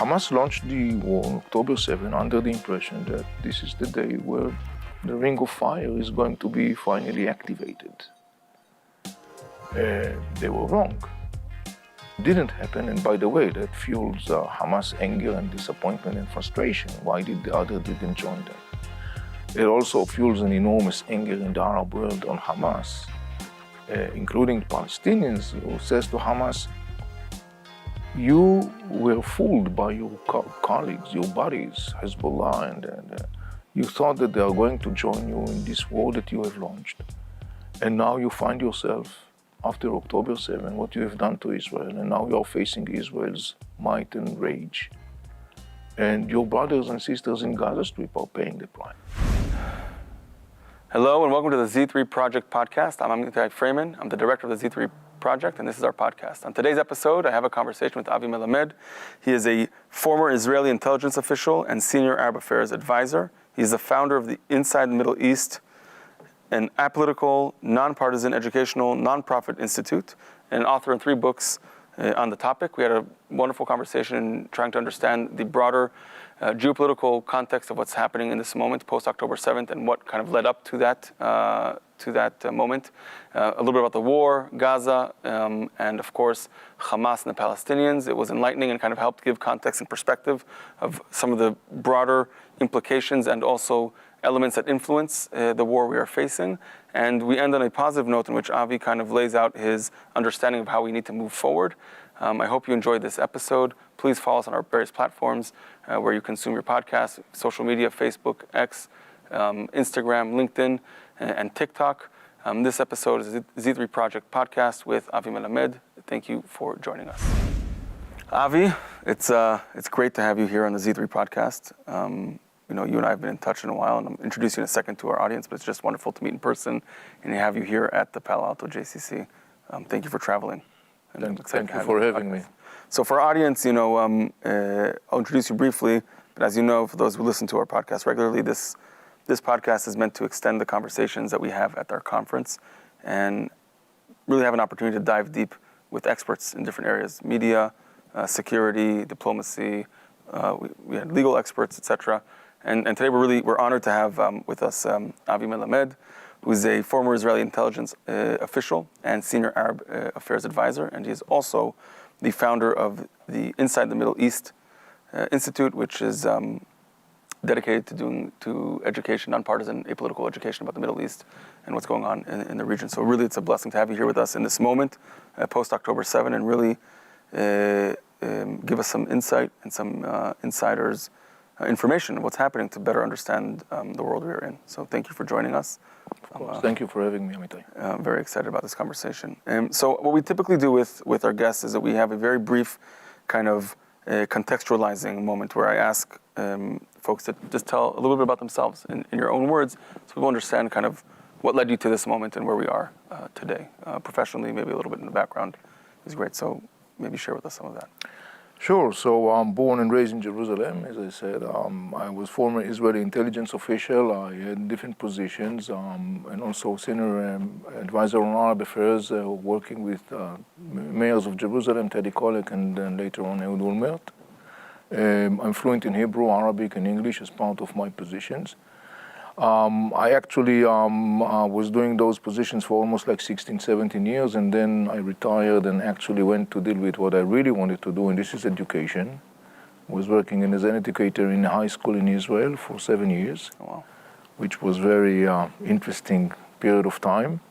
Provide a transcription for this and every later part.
Hamas launched the war on October 7 under the impression that this is the day where the ring of fire is going to be finally activated. They were wrong. Didn't happen, and by the way, that fuels Hamas anger and disappointment and frustration. Why did the other didn't join them? It also fuels an enormous anger in the Arab world on Hamas, including Palestinians, who says to Hamas, you were fooled by your colleagues, your buddies, Hezbollah, and you thought that they are going to join you in this war that you have launched. And now you find yourself, after October 7, what you have done to Israel, and now you are facing Israel's might and rage. And your brothers and sisters in Gaza Strip are paying the price. Hello and welcome to the Z3 Project podcast. I'm Amitai Fraiman. I'm the director of the Z3 Project, and this is our podcast. On today's episode, I have a conversation with Avi Melamed. He is a former Israeli intelligence official and senior Arab affairs advisor. He's the founder of the Inside the Middle East, an apolitical, nonpartisan educational nonprofit institute, and an author in 3 books on the topic. We had a wonderful conversation trying to understand the broader geopolitical context of what's happening in this moment, post-October 7th, and what kind of led up to that moment. A little bit about the war, Gaza, and of course, Hamas and the Palestinians. It was enlightening and kind of helped give context and perspective of some of the broader implications and also elements that influence the war we are facing. And we end on a positive note in which Avi kind of lays out his understanding of how we need to move forward. I hope you enjoyed this episode. Please follow us on our various platforms where you consume your podcast, social media, Facebook, X, Instagram, LinkedIn, and TikTok. This episode is Z3 Project Podcast with Avi Melamed. Thank you for joining us. Avi, it's great to have you here on the Z3 Podcast. You and I have been in touch in a while, and I'll introduce you in a second to our audience, but it's just wonderful to meet in person and to have you here at the Palo Alto JCC. Thank you for traveling. Thank you for having me. So for our audience, I'll introduce you briefly, but as you know, for those who listen to our podcast regularly, this podcast is meant to extend the conversations that we have at our conference and really have an opportunity to dive deep with experts in different areas, media, security, diplomacy, we had legal experts, etc. And today we're honored to have with us Avi Melamed, who's a former Israeli intelligence official and senior Arab affairs advisor, and he is also the founder of the Inside the Middle East Institute, which is dedicated to education, nonpartisan, apolitical education about the Middle East and what's going on in the region. So really, it's a blessing to have you here with us in this moment, post-October 7, and really give us some insight and some insiders' information of what's happening to better understand the world we're in. So thank you for joining us. Of course. Thank you for having me, Amitai. I'm very excited about this conversation. So what we typically do with our guests is that we have a very brief kind of contextualizing moment where I ask folks to just tell a little bit about themselves in your own words so people understand kind of what led you to this moment and where we are today. Professionally, maybe a little bit in the background is great. So maybe share with us some of that. Sure. So I'm born and raised in Jerusalem, as I said. I was former Israeli intelligence official. I had different positions and also senior advisor on Arab affairs, working with mayors of Jerusalem, Teddy Kollek, and then later on Ehud Olmert. I'm fluent in Hebrew, Arabic, and English as part of my positions. I actually was doing those positions for almost like 16, 17 years, and then I retired and actually went to deal with what I really wanted to do, and this is education. I was working as an educator in a high school in Israel for 7 years, which was very interesting period of time.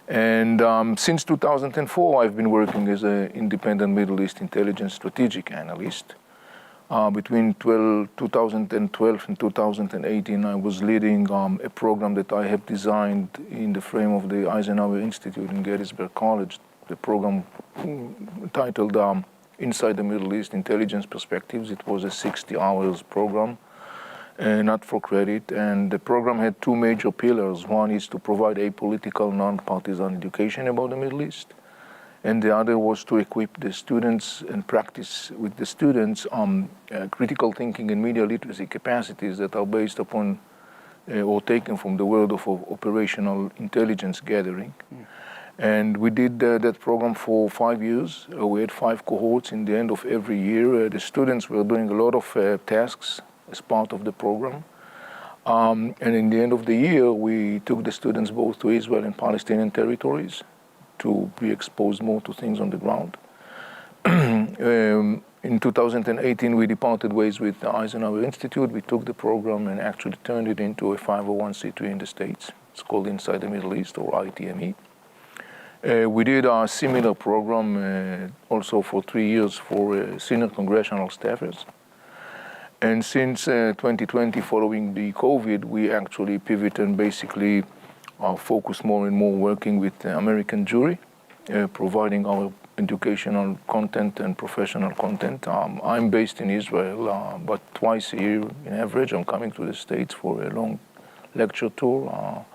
And since 2004, I've been working as an independent Middle East intelligence strategic analyst. Between 2012 and 2018, I was leading a program that I have designed in the frame of the Eisenhower Institute in Gettysburg College. The program titled Inside the Middle East Intelligence Perspectives. It was a 60 hours program, not for credit. And the program had 2 major pillars. One is to provide apolitical, non-partisan education about the Middle East. And the other was to equip the students and practice with the students critical thinking and media literacy capacities that are based upon or taken from the world of operational intelligence gathering. And we did that program for 5 years. We had 5 cohorts in the end of every year. The students were doing a lot of tasks as part of the program. And in the end of the year, we took the students both to Israel and Palestinian territories to be exposed more to things on the ground. In 2018, we departed ways with the Eisenhower Institute. We took the program and actually turned it into a 501c3 in the States. It's called Inside the Middle East, or ITME. We did a similar program also for 3 years for senior congressional staffers. And since 2020, following the COVID, we actually pivoted and basically focused more and more working with the American jury, providing our educational content and professional content. I'm based in Israel, but twice a year, in average, I'm coming to the States for a long lecture tour.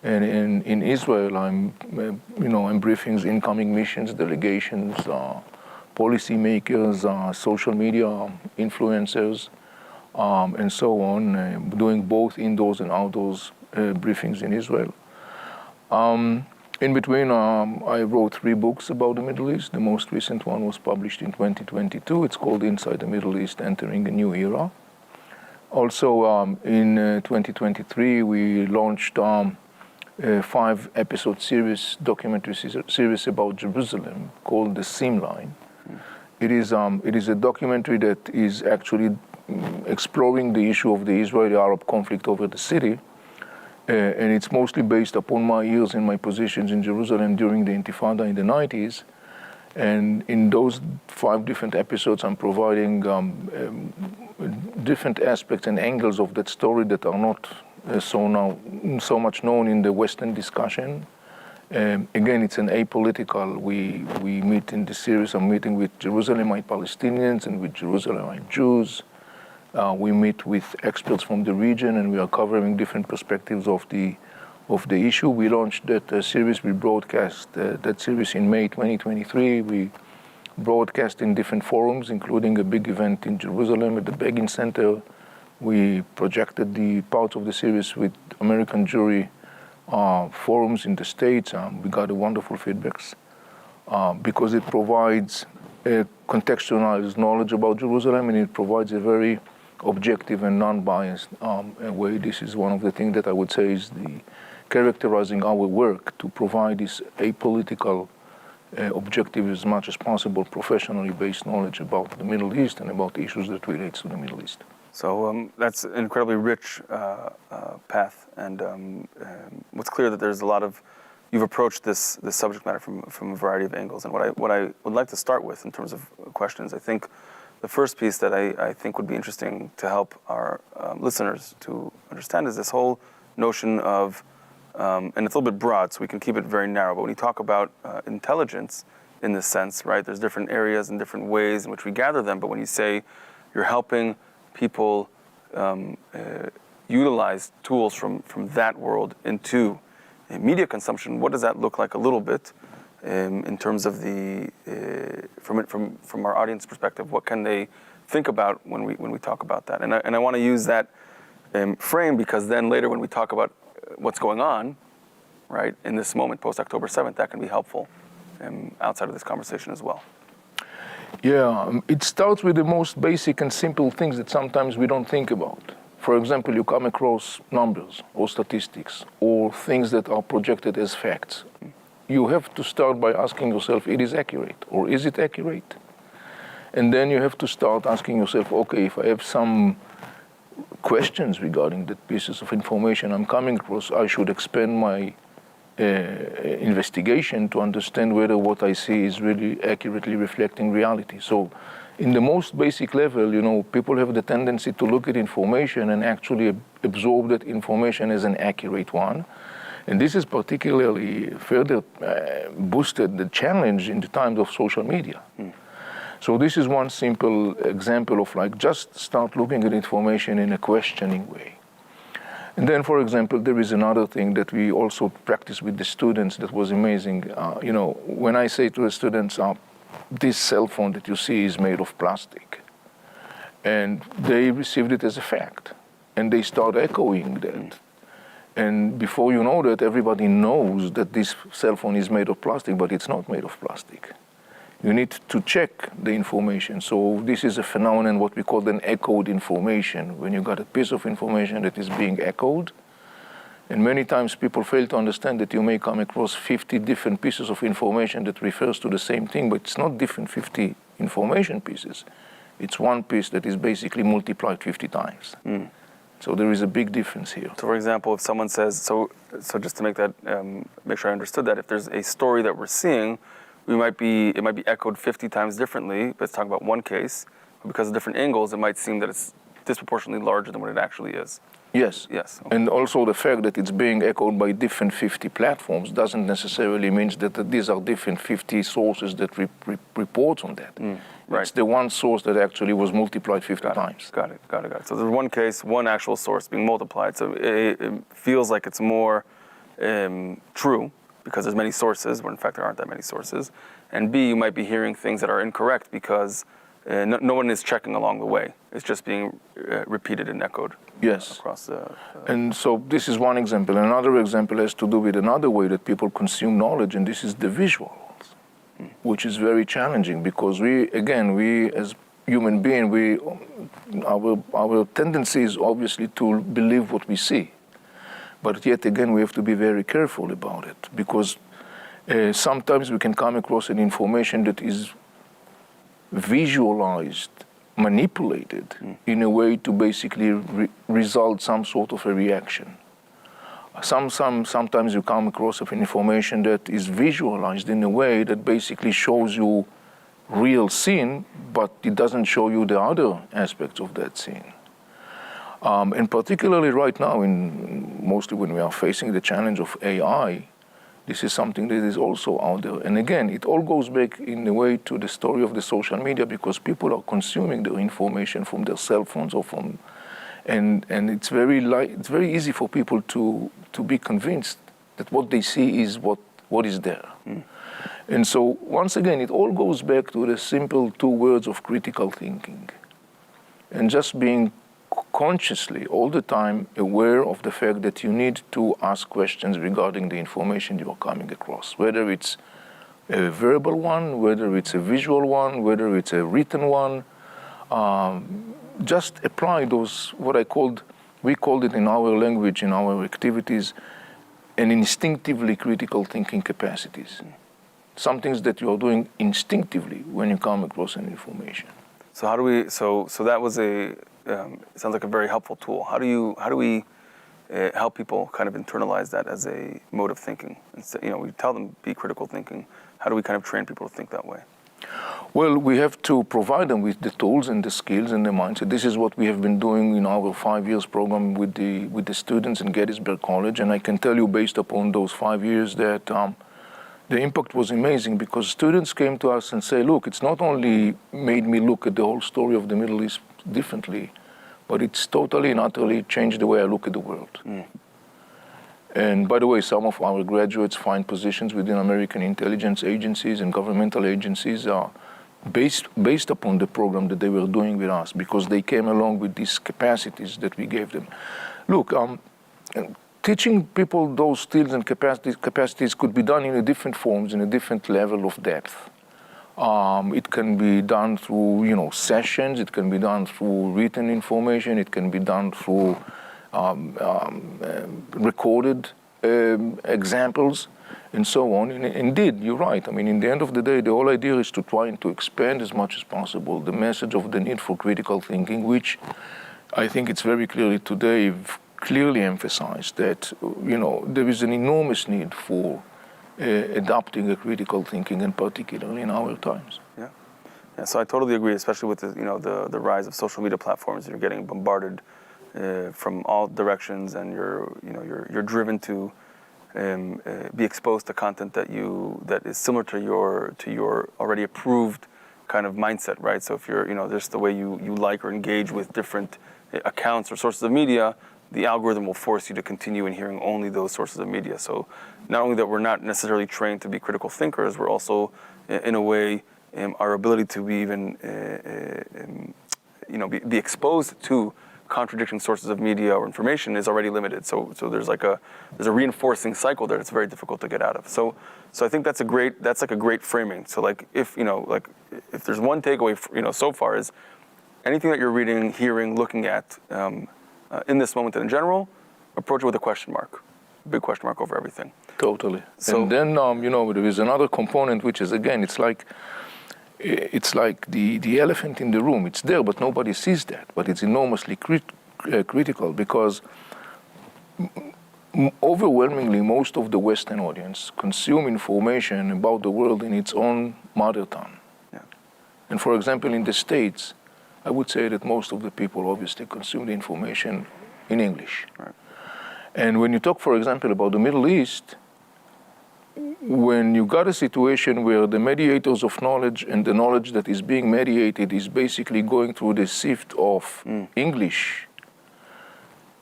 And in Israel, I'm briefing incoming missions, delegations, policymakers, social media influencers, and so on, doing both indoors and outdoors briefings in Israel. In between, I wrote 3 books about the Middle East. The most recent one was published in 2022. It's called Inside the Middle East, Entering a New Era. Also, in 2023, we launched a 5-episode series, documentary series about Jerusalem called The Seam Line. It is a documentary that is actually exploring the issue of the Israeli-Arab conflict over the city. And it's mostly based upon my years and my positions in Jerusalem during the Intifada in the 90s. And in those 5 different episodes, I'm providing different aspects and angles of that story that are not so much known in the Western discussion. Again, it's an apolitical. We meet in the series. I'm meeting with Jerusalemite Palestinians and with Jerusalemite Jews. We meet with experts from the region, and we are covering different perspectives of the issue. We launched that series. We broadcast that series in May 2023. We broadcast in different forums, including a big event in Jerusalem at the Begin Center. We projected the parts of the series with American jury forums in the States. We got wonderful feedbacks because it provides a contextualized knowledge about Jerusalem, and it provides a very objective and non-biased way. This is one of the things that I would say is characterizing our work, to provide this apolitical, objective as much as possible, professionally based knowledge about the Middle East and about issues that relate to the Middle East. So that's an incredibly rich path, and what's clear that there's a lot of, you've approached this subject matter from a variety of angles. And what I would like to start with in terms of questions, I think the first piece that I think would be interesting to help our listeners to understand is this whole notion of, and it's a little bit broad, so we can keep it very narrow, but when you talk about intelligence in this sense, right, there's different areas and different ways in which we gather them, but when you say you're helping people utilize tools from that world into media consumption, what does that look like a little bit? In terms of the from our audience perspective, what can they think about when we talk about that? And I want to use that frame because then later when we talk about what's going on, right, in this moment post October 7th, that can be helpful outside of this conversation as well. Yeah, it starts with the most basic and simple things that sometimes we don't think about. For example, you come across numbers or statistics or things that are projected as facts. You have to start by asking yourself, it is accurate, or is it accurate? And then you have to start asking yourself, okay, if I have some questions regarding the pieces of information I'm coming across, I should expand my investigation to understand whether what I see is really accurately reflecting reality. So in the most basic level, people have the tendency to look at information and actually absorb that information as an accurate one. And this is particularly further boosted the challenge in the times of social media. So this is one simple example of just start looking at information in a questioning way. And then, for example, there is another thing that we also practice with the students that was amazing. When I say to the students, this cell phone that you see is made of plastic, and they received it as a fact, and they start echoing that. And before you know that, everybody knows that this cell phone is made of plastic, but it's not made of plastic. You need to check the information. So this is a phenomenon, what we call an echoed information, when you got a piece of information that is being echoed. And many times people fail to understand that you may come across 50 different pieces of information that refers to the same thing, but it's not different 50 information pieces. It's one piece that is basically multiplied 50 times. So there is a big difference here. So, for example, if someone says, so just to make that, make sure I understood that, if there's a story that we're seeing, it might be echoed 50 times differently, but let's talk about one case. Because of different angles, it might seem that it's disproportionately larger than what it actually is. Yes. Yes. Okay. And also the fact that it's being echoed by different 50 platforms doesn't necessarily mean that these are different 50 sources that report on that. Right. It's the one source that actually was multiplied 50 times. Got it. So there's one case, one actual source being multiplied. So it feels like it's more true because there's many sources, when in fact there aren't that many sources. And B, you might be hearing things that are incorrect because no one is checking along the way. It's just being repeated and echoed. Yes. Across the. And so this is one example. Another example has to do with another way that people consume knowledge, and this is the visuals, which is very challenging because we as human beings, our tendency is obviously to believe what we see. But yet again, we have to be very careful about it because sometimes we can come across an information that is visualized, manipulated in a way to basically result some sort of a reaction. Sometimes you come across an information that is visualized in a way that basically shows you real scene, but it doesn't show you the other aspects of that scene. And particularly right now, mostly when we are facing the challenge of AI, this is something that is also out there. And again, it all goes back in a way to the story of the social media because people are consuming their information from their cell phones or from, and it's very easy for people to be convinced that what they see is what is there. And so once again, it all goes back to the simple two words of critical thinking and just being consciously all the time aware of the fact that you need to ask questions regarding the information you are coming across, whether it's a verbal one, whether it's a visual one, whether it's a written one. Just apply those, we called it in our language, in our activities, an instinctively critical thinking capacities. Some things that you are doing instinctively when you come across an information. So how do we? So that was sounds like a very helpful tool. How do we help people kind of internalize that as a mode of thinking? We tell them be critical thinking. How do we kind of train people to think that way? Well, we have to provide them with the tools and the skills and the mindset. This is what we have been doing in our 5 years program with the students in Gettysburg College, and I can tell you based upon those 5 years that the impact was amazing because students came to us and say, look, it's not only made me look at the whole story of the Middle East differently, but it's totally and utterly changed the way I look at the world. And by the way, some of our graduates find positions within American intelligence agencies and governmental agencies based upon the program that they were doing with us because they came along with these capacities that we gave them. Look, teaching people those skills and capacities could be done in different forms, in a different level of depth. It can be done through, sessions. It can be done through written information. It can be done through recorded examples, and so on. And indeed, you're right. I mean, in the end of the day, the whole idea is to try and to expand as much as possible the message of the need for critical thinking, which I think it's very clearly today clearly emphasized that, there is an enormous need for adopting a critical thinking, and particularly in our times. Yeah. So I totally agree, especially with the rise of social media platforms. You're getting bombarded from all directions, and you're driven to be exposed to content that is similar to your already approved kind of mindset, right? So if you're just the way you like or engage with different accounts or sources of media, the algorithm will force you to continue in hearing only those sources of media. So not only that we're not necessarily trained to be critical thinkers, we're also, in a way, our ability to be even, be exposed to contradicting sources of media or information is already limited. So there's a reinforcing cycle there that's very difficult to get out of. So I think that's like a great framing. So like if there's one takeaway so far is anything that you're reading, hearing, looking at in this moment and in general, approach it with a question mark, a big question mark over everything. Totally. So, and then there is another component which is, again, it's like the elephant in the room. It's there, but nobody sees that. But it's enormously critical because overwhelmingly most of the Western audience consume information about the world in its own mother tongue. Yeah. And for example, in the States, I would say that most of the people obviously consume the information in English. Right. And when you talk, for example, about the Middle East, when you got a situation where the mediators of knowledge and the knowledge that is being mediated is basically going through the sift of English,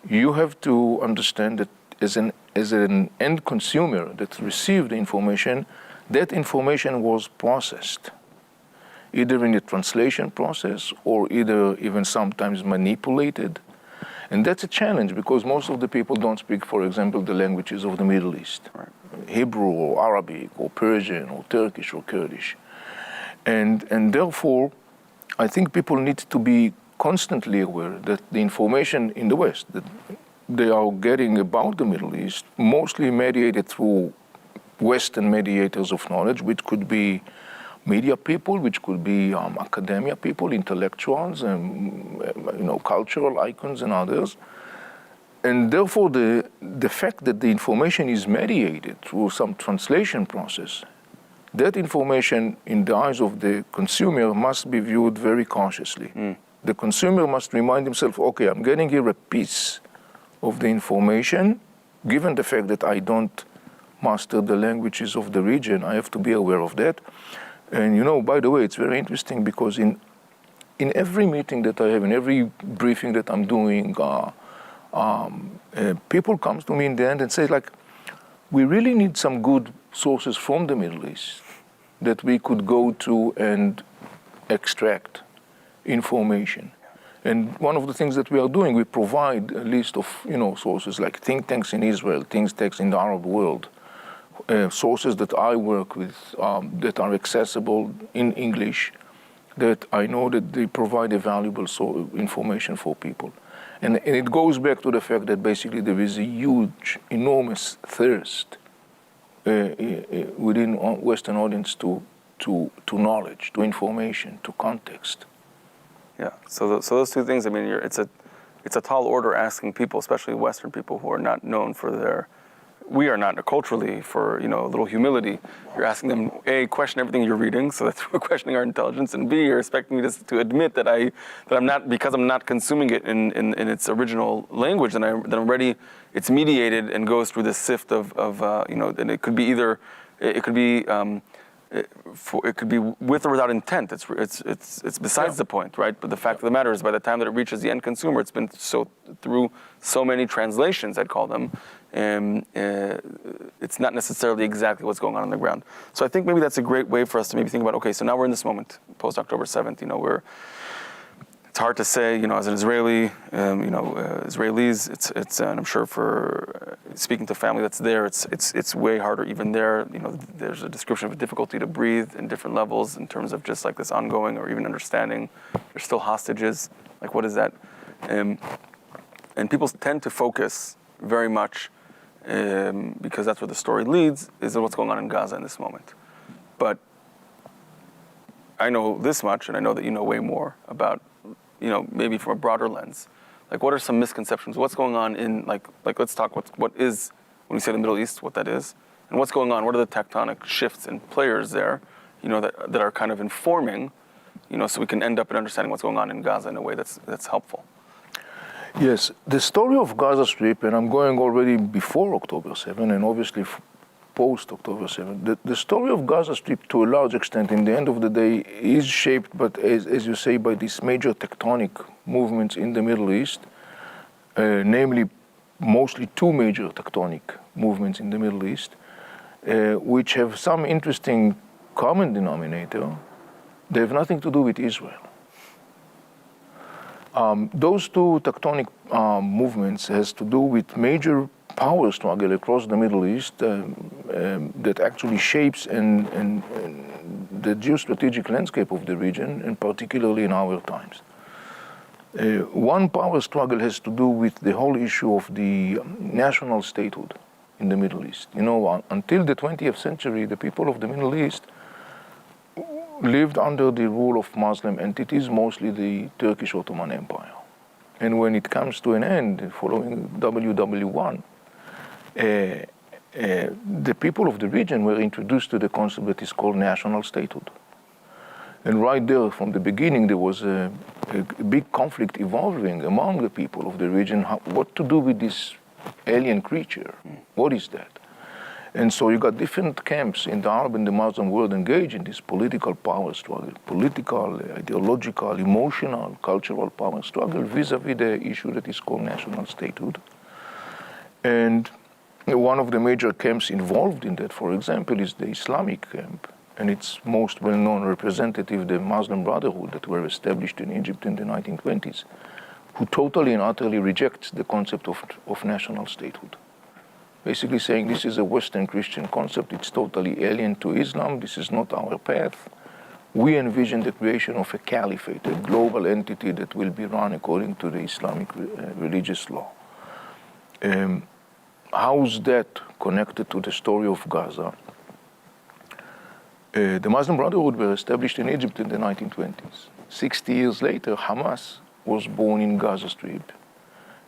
you have to understand that as an end consumer that received the information, that information was processed, either in the translation process or either even sometimes manipulated. And that's a challenge because most of the people don't speak, for example, the languages of the Middle East. Right. Hebrew or Arabic or Persian or Turkish or Kurdish. And therefore, I think people need to be constantly aware that the information in the West that they are getting about the Middle East, mostly mediated through Western mediators of knowledge, which could be media people, which could be academia people, intellectuals, and cultural icons and others. And therefore, the fact that the information is mediated through some translation process, that information in the eyes of the consumer must be viewed very cautiously. The consumer must remind himself, okay, I'm getting here a piece of the information. Given the fact that I don't master the languages of the region, I have to be aware of that. And by the way, it's very interesting because in every meeting that I have, in every briefing that I'm doing, people come to me in the end and say, like, we really need some good sources from the Middle East that we could go to and extract information. And one of the things that we are doing, we provide a list of sources like think tanks in Israel, think tanks in the Arab world, sources that I work with that are accessible in English, that I know that they provide a valuable information for people. And it goes back to the fact that basically there is a huge, enormous thirst within Western audience to knowledge, to information, to context. Yeah. So those two things. I mean, it's a tall order asking people, especially Western people who are not known for their. We are not culturally for a little humility. You're asking them A, question everything you're reading, so that's we're questioning our intelligence, and B, you're expecting me to admit that I'm not, because I'm not consuming it in its original language, then I'm ready. It's mediated and goes through this sift of and it could be either it could be with or without intent. It's besides the point, right? But the fact of the matter is, by the time that it reaches the end consumer, it's been through so many translations, I'd call them. It's not necessarily exactly what's going on the ground. So I think maybe that's a great way for us to maybe think about, okay, so now we're in this moment, post-October 7th, it's hard to say, as an Israeli, Israelis, it's and I'm sure for speaking to family that's there, it's way harder even there. There's a description of a difficulty to breathe in different levels in terms of just like this ongoing or even understanding. There's still hostages. Like, what is that? And people tend to focus very much, because that's where the story leads, is what's going on in Gaza in this moment. But I know this much, and I know that you know way more about, maybe from a broader lens. Like, what are some misconceptions? What's going on in, like let's talk what is, when we say the Middle East, what that is, and what's going on, what are the tectonic shifts and players there, that are kind of informing, so we can end up in understanding what's going on in Gaza in a way that's helpful. Yes, the story of Gaza Strip, and I'm going already before October 7 and obviously post-October 7, the story of Gaza Strip to a large extent in the end of the day is shaped, but as you say, by these major tectonic movements in the Middle East, namely mostly two major tectonic movements in the Middle East, which have some interesting common denominator. They have nothing to do with Israel. Those two tectonic movements has to do with major power struggle across the Middle East that actually shapes and the geostrategic landscape of the region, and particularly in our times. One power struggle has to do with the whole issue of the national statehood in the Middle East. You know, until the 20th century, the people of the Middle East lived under the rule of Muslim entities, mostly the Turkish Ottoman Empire. And when it comes to an end, following WW1, the people of the region were introduced to the concept that is called national statehood. And right there, from the beginning, there was a big conflict evolving among the people of the region, what to do with this alien creature. What is that? And so you got different camps in the Arab and the Muslim world engaged in this political power struggle, political, ideological, emotional, cultural power struggle vis-a-vis the issue that is called national statehood. And one of the major camps involved in that, for example, is the Islamic camp, and its most well-known representative, the Muslim Brotherhood, that were established in Egypt in the 1920s, who totally and utterly rejects the concept of national statehood. Basically saying this is a Western Christian concept, it's totally alien to Islam, this is not our path. We envision the creation of a caliphate, a global entity that will be run according to the Islamic religious law. How's that connected to the story of Gaza? The Muslim Brotherhood were established in Egypt in the 1920s. 60 years later, Hamas was born in Gaza Strip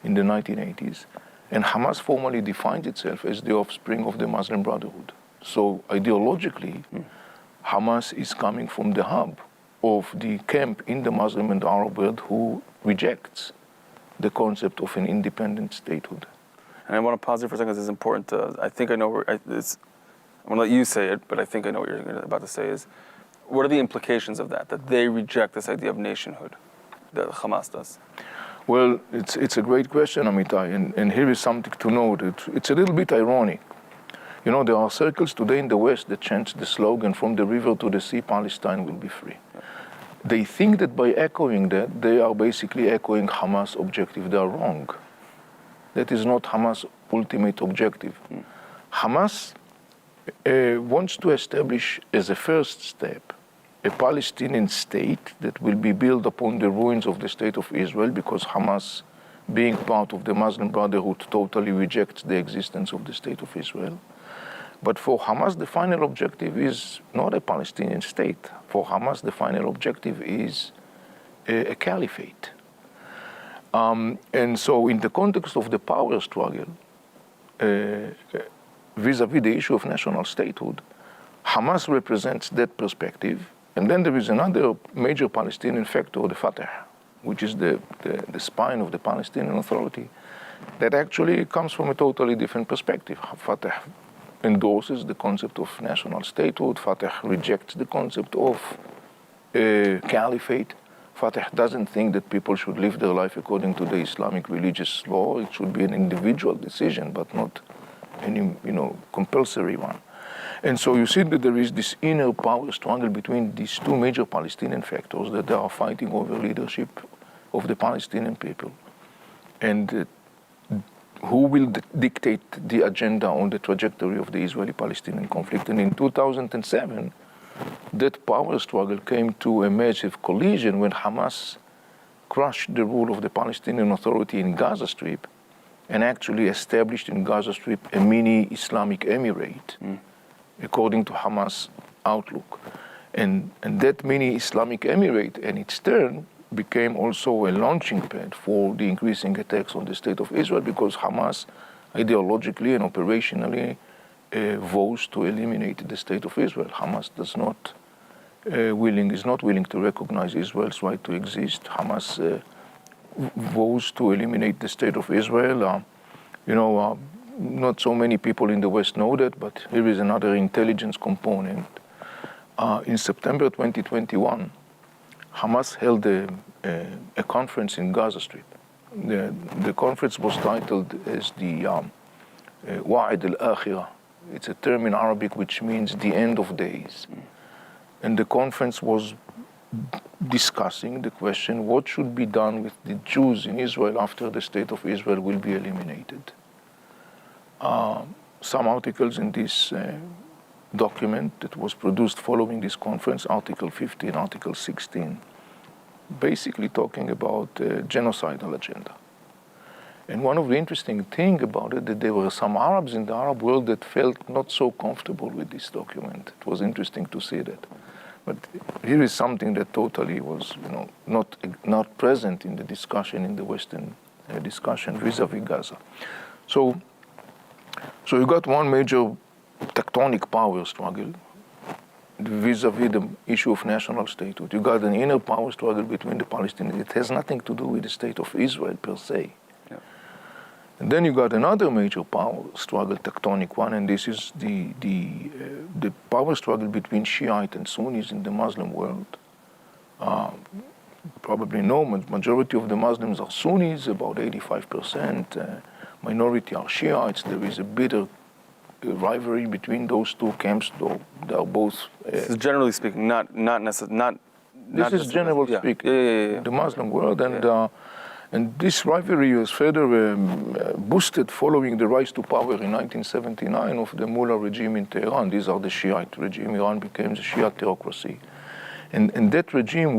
in the 1980s. And Hamas formally defines itself as the offspring of the Muslim Brotherhood. So ideologically, Hamas is coming from the hub of the camp in the Muslim and Arab world who rejects the concept of an independent statehood. And I want to pause here for a second. This is important. I think I know where I'm going to let you say it, but I think I know what you're about to say is, what are the implications of that they reject this idea of nationhood that Hamas does? Well, it's a great question, Amitai, and here is something to note. It's a little bit ironic. You know, there are circles today in the West that chant the slogan, from the river to the sea, Palestine will be free. They think that by echoing that, they are basically echoing Hamas' objective. They are wrong. That is not Hamas' ultimate objective. Hamas wants to establish as a first step a Palestinian state that will be built upon the ruins of the state of Israel, because Hamas, being part of the Muslim Brotherhood, totally rejects the existence of the state of Israel. But for Hamas, the final objective is not a Palestinian state. For Hamas, the final objective is a caliphate. And so in the context of the power struggle, vis-a-vis the issue of national statehood, Hamas represents that perspective. And then there is another major Palestinian factor, the Fatah, which is the spine of the Palestinian Authority, that actually comes from a totally different perspective. Fatah endorses the concept of national statehood. Fatah rejects the concept of caliphate. Fatah doesn't think that people should live their life according to the Islamic religious law. It should be an individual decision, but not any, compulsory one. And so you see that there is this inner power struggle between these two major Palestinian factors, that they are fighting over leadership of the Palestinian people. And who will dictate the agenda on the trajectory of the Israeli-Palestinian conflict. And in 2007, that power struggle came to a massive collision when Hamas crushed the rule of the Palestinian Authority in Gaza Strip and actually established in Gaza Strip a mini Islamic emirate, according to Hamas' outlook. And that mini Islamic emirate, in its turn, became also a launching pad for the increasing attacks on the state of Israel, because Hamas ideologically and operationally vows to eliminate the state of Israel. Hamas is not willing to recognize Israel's right to exist. Hamas vows to eliminate the state of Israel. Not so many people in the West know that, but here is another intelligence component. In September 2021, Hamas held a conference in Gaza Strip. The conference was titled as the Wa'id al-Akhirah. It's a term in Arabic which means the end of days. And the conference was discussing the question, what should be done with the Jews in Israel after the state of Israel will be eliminated. Some articles in this document that was produced following this conference, Article 15, Article 16, basically talking about genocidal agenda. And one of the interesting things about it, that there were some Arabs in the Arab world that felt not so comfortable with this document. It was interesting to see that. But here is something that totally was, not present in the discussion, in the Western discussion vis-a-vis Gaza. So you got one major tectonic power struggle vis-a-vis the issue of national statehood. You got an inner power struggle between the Palestinians. It has nothing to do with the state of Israel per se. Yeah. And then you got another major power struggle, tectonic one, and this is the power struggle between Shiite and Sunnis in the Muslim world. Probably know, majority of the Muslims are Sunnis, about 85%. Minority are Shiites. There is a bitter rivalry between those two camps, though they are both. This is generally speaking, not necessarily. This is general speaking. Yeah. The Muslim world, and this rivalry was further boosted following the rise to power in 1979 of the Mullah regime in Tehran. These are the Shiite regime. Iran became the Shiite theocracy. And that regime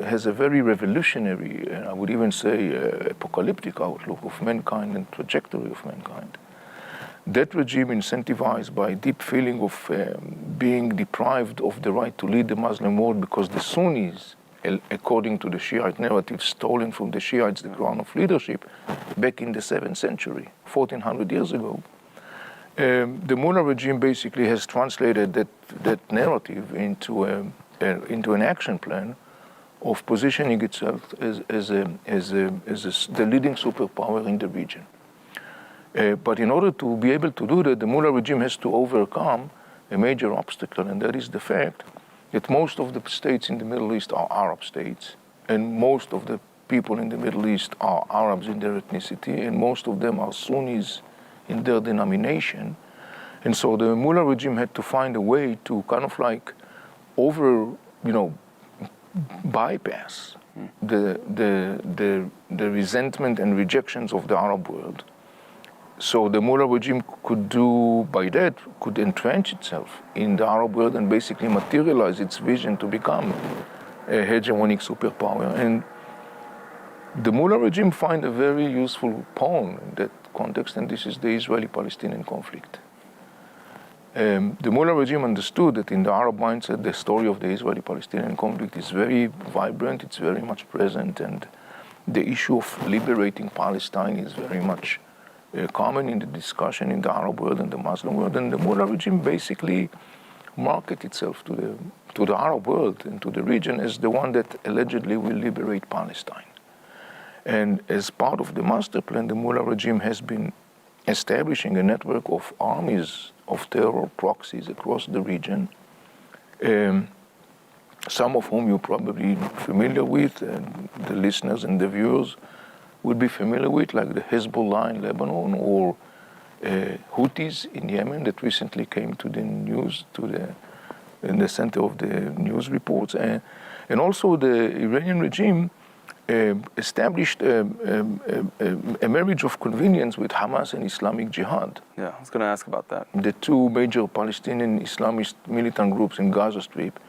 has a very revolutionary, I would even say apocalyptic outlook of mankind and trajectory of mankind. That regime incentivized by a deep feeling of being deprived of the right to lead the Muslim world because the Sunnis, according to the Shiite narrative, stolen from the Shiites the crown of leadership back in the 7th century, 1400 years ago. The Mullah regime basically has translated that narrative into an action plan of positioning itself as the leading superpower in the region. But in order to be able to do that, the Mullah regime has to overcome a major obstacle, and that is the fact that most of the states in the Middle East are Arab states, and most of the people in the Middle East are Arabs in their ethnicity, and most of them are Sunnis in their denomination. And so the Mullah regime had to find a way to kind of like bypass the resentment and rejections of the Arab world. So the Mullah regime could entrench itself in the Arab world and basically materialize its vision to become a hegemonic superpower. And the Mullah regime find a very useful pawn in that context, and this is the Israeli-Palestinian conflict. The Mullah regime understood that in the Arab mindset, the story of the Israeli-Palestinian conflict is very vibrant, it's very much present, and the issue of liberating Palestine is very much common in the discussion in the Arab world and the Muslim world. And the Mullah regime basically market itself to the Arab world and to the region as the one that allegedly will liberate Palestine. And as part of the master plan, the Mullah regime has been establishing a network of armies of terror proxies across the region, some of whom you're probably familiar with, and the listeners and the viewers would be familiar with, like the Hezbollah in Lebanon or Houthis in Yemen that recently came to the news, in the center of the news reports. And also the Iranian regime established a marriage of convenience with Hamas and Islamic Jihad. Yeah, I was going to ask about that. The two major Palestinian Islamist militant groups in Gaza Strip.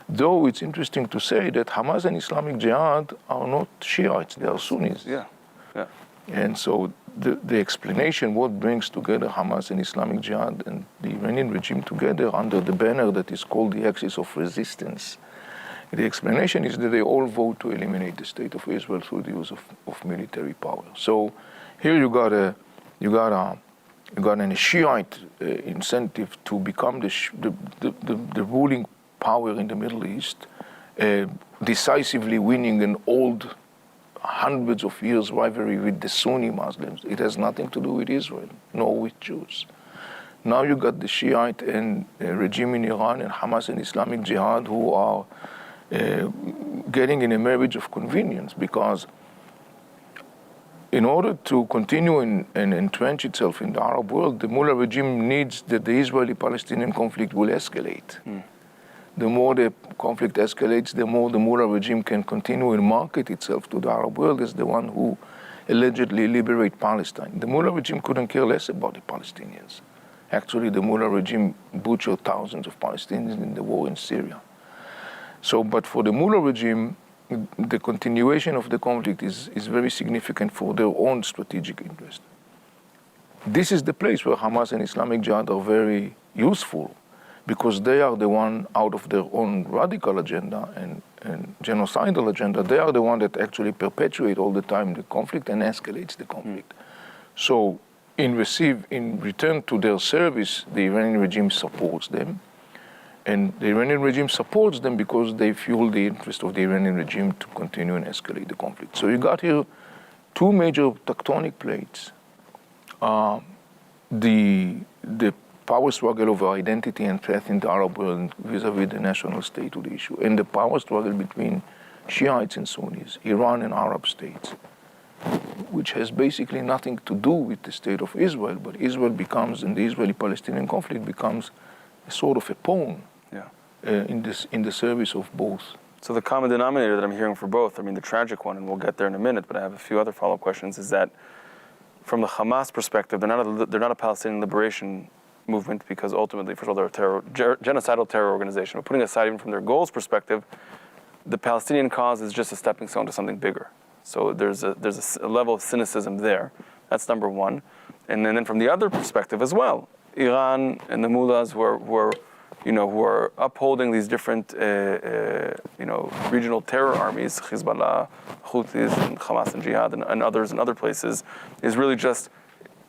Though it's interesting to say that Hamas and Islamic Jihad are not Shiites, they are Sunnis. Yeah. And so the explanation, what brings together Hamas and Islamic Jihad and the Iranian regime together under the banner that is called the Axis of Resistance, the explanation is that they all vote to eliminate the state of Israel through the use of military power. So here you got an Shiite incentive to become the ruling power in the Middle East, decisively winning an old hundreds of years rivalry with the Sunni Muslims. It has nothing to do with Israel, nor with Jews. Now you got the Shiite and regime in Iran and Hamas and Islamic Jihad who are getting in a marriage of convenience, because in order to continue and entrench itself in the Arab world, the Mullah regime needs that the Israeli-Palestinian conflict will escalate. the more the conflict escalates, the more the mullah regime can continue and market itself to the Arab world as the one who allegedly liberate Palestine. The mullah regime couldn't care less about the Palestinians. Actually, the mullah regime butchered thousands of Palestinians in the war in Syria. So, but for the mullah regime, the continuation of the conflict is very significant for their own strategic interest. This is the place where Hamas and Islamic Jihad are very useful, because they are the one, out of their own radical agenda and genocidal agenda, they are the one that actually perpetuate all the time the conflict and escalates the conflict. So in return to their service, the Iranian regime supports them. And the Iranian regime supports them because they fuel the interest of the Iranian regime to continue and escalate the conflict. So you got here two major tectonic plates. The power struggle over identity and faith in the Arab world vis-a-vis the national state of the issue, and the power struggle between Shiites and Sunnis, Iran and Arab states, which has basically nothing to do with the state of Israel, but Israel becomes, and the Israeli-Palestinian conflict becomes a sort of a pawn in the service of both. So the common denominator that I'm hearing for both, I mean the tragic one, and we'll get there in a minute, but I have a few other follow-up questions, is that from the Hamas perspective, they're not a Palestinian liberation movement, because ultimately, first of all, they're a genocidal terror organization. But putting aside even from their goals perspective, the Palestinian cause is just a stepping stone to something bigger. So there's a level of cynicism there. That's number one. And then from the other perspective as well, Iran and the mullahs who are upholding these different regional terror armies, Hezbollah, Houthis, and Hamas and Jihad, and others in other places, is really just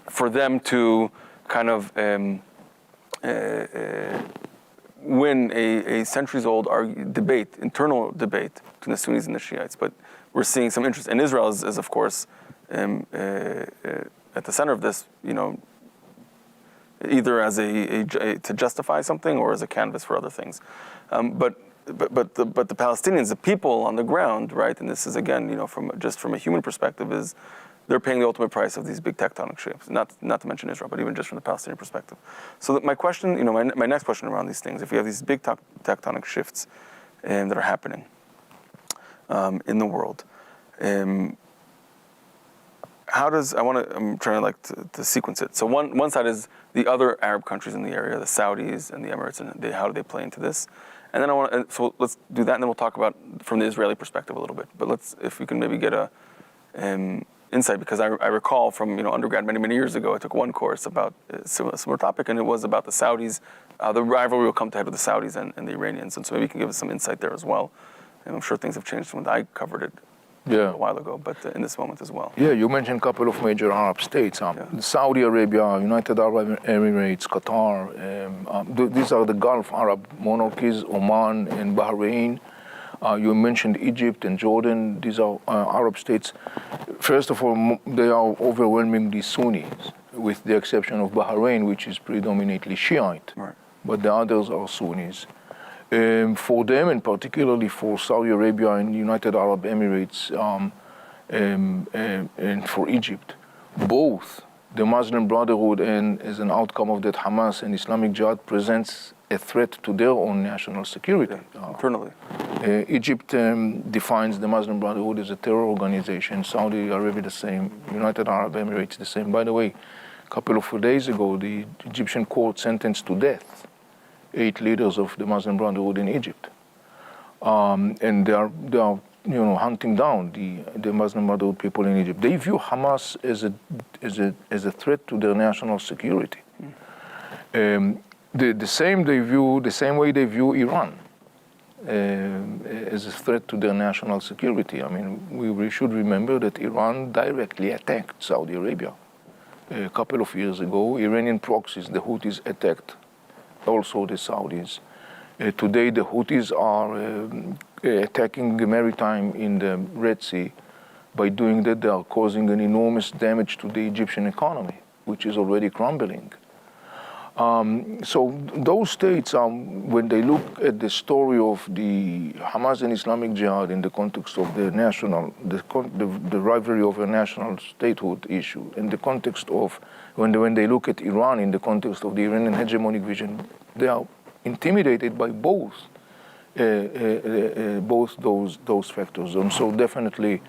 for them to kind of win a centuries-old internal debate between the Sunnis and the Shiites. But we're seeing some interest, and Israel is of course at the center of this, either as to justify something or as a canvas for other things. But the Palestinians, the people on the ground, right? And this is again, from a human perspective, is they're paying the ultimate price of these big tectonic shifts. Not to mention Israel, but even just from the Palestinian perspective. So my question, my next question around these things, if you have these big tectonic shifts that are happening in the world, I'm trying to sequence it. So one side is the other Arab countries in the area, the Saudis and the Emirates, and how do they play into this? And then so let's do that, and then we'll talk about from the Israeli perspective a little bit. But if we can maybe get a insight, because I recall from undergrad many years ago, I took one course about a similar topic, and it was about the Saudis. The rivalry will come to head with the Saudis and the Iranians, and so maybe you can give us some insight there as well. And I'm sure things have changed from when I covered it a while ago, but in this moment as well. Yeah, you mentioned a couple of major Arab states, Saudi Arabia, United Arab Emirates, Qatar. These are the Gulf Arab monarchies, Oman and Bahrain. You mentioned Egypt and Jordan. These are Arab states. First of all, they are overwhelmingly Sunnis, with the exception of Bahrain, which is predominantly Shiite. Right. But the others are Sunnis. For them, and particularly for Saudi Arabia and United Arab Emirates, and for Egypt, both the Muslim Brotherhood and, as an outcome of that, Hamas and Islamic Jihad presents a threat to their own national security. Internally. Egypt defines the Muslim Brotherhood as a terror organization, Saudi Arabia the same, United Arab Emirates the same. By the way, a couple of days ago, the Egyptian court sentenced to death 8 leaders of the Muslim Brotherhood in Egypt. And they are hunting down the Muslim Brotherhood people in Egypt. They view Hamas as a threat to their national security. The same way they view Iran as a threat to their national security. I mean, we should remember that Iran directly attacked Saudi Arabia. A couple of years ago, Iranian proxies, the Houthis, attacked also the Saudis. Today, the Houthis are attacking the maritime in the Red Sea. By doing that, they are causing an enormous damage to the Egyptian economy, which is already crumbling. So those states, when they look at the story of the Hamas and Islamic Jihad in the context of the rivalry over national statehood issue, in the context of when they look at Iran in the context of the Iranian hegemonic vision, they are intimidated by both. both those factors. And so definitely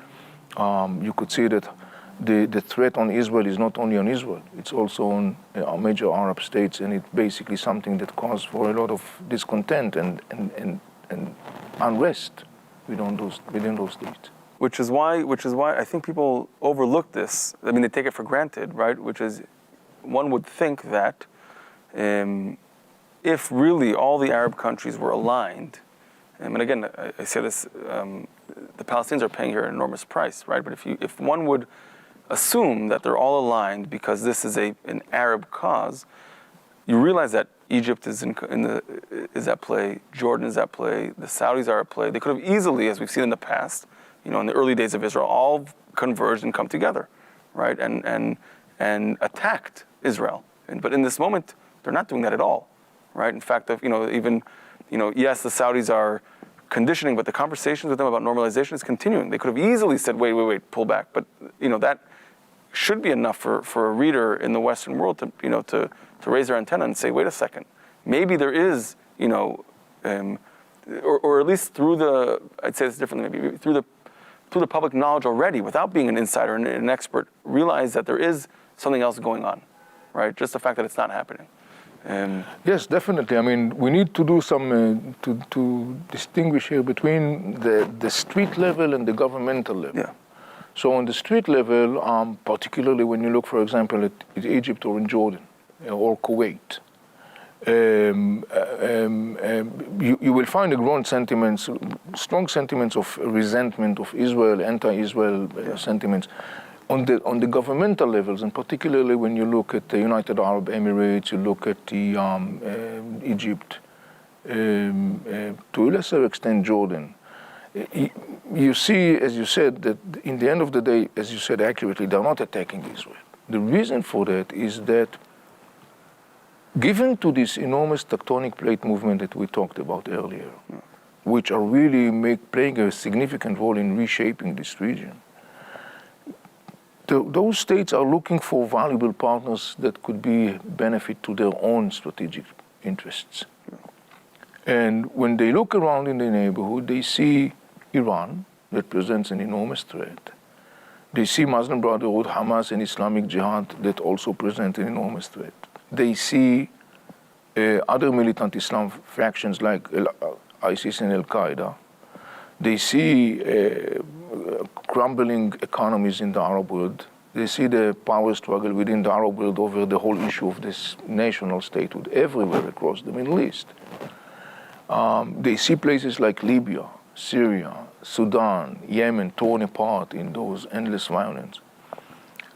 you could see that the threat on Israel is not only on Israel, it's also on major Arab states, and it's basically something that caused for a lot of discontent and unrest within those states. Which is why I think people overlook this. I mean, they take it for granted, right? Which is, one would think that if really all the Arab countries were aligned, and again, I say this, the Palestinians are paying here an enormous price, right? But if one would assume that they're all aligned because this is an Arab cause, you realize that Egypt is is at play, Jordan is at play, the Saudis are at play. They could have easily, as we've seen in the past, in the early days of Israel, all converged and come together, right? And attacked Israel. But in this moment, they're not doing that at all, right? In fact, yes, the Saudis are conditioning, but the conversations with them about normalization is continuing. They could have easily said, wait, pull back. But, that should be enough for a reader in the Western world to raise their antenna and say, wait a second, maybe there is, or at least I'd say this differently, maybe through the public knowledge already, without being an insider and an expert, realize that there is something else going on, right? Just the fact that it's not happening. Yes, definitely. I mean, we need to do some to distinguish here between the street level and the governmental level. Yeah. So on the street level, particularly when you look, for example, at Egypt or in Jordan or Kuwait, you will find strong sentiments of resentment of Israel, anti-Israel sentiments. On the governmental levels, and particularly when you look at the United Arab Emirates, you look at the Egypt, to a lesser extent Jordan, you see, as you said, that in the end of the day, as you said accurately, they're not attacking Israel. The reason for that is that given to this enormous tectonic plate movement that we talked about earlier, which are really playing a significant role in reshaping this region, those states are looking for valuable partners that could be benefit to their own strategic interests. And when they look around in the neighborhood, they see Iran, that presents an enormous threat. They see Muslim Brotherhood, Hamas, and Islamic Jihad, that also present an enormous threat. They see other militant Islam factions like ISIS and Al-Qaeda. They see crumbling economies in the Arab world. They see the power struggle within the Arab world over the whole issue of this national statehood everywhere across the Middle East. They see places like Libya, Syria, Sudan, Yemen torn apart in those endless violence.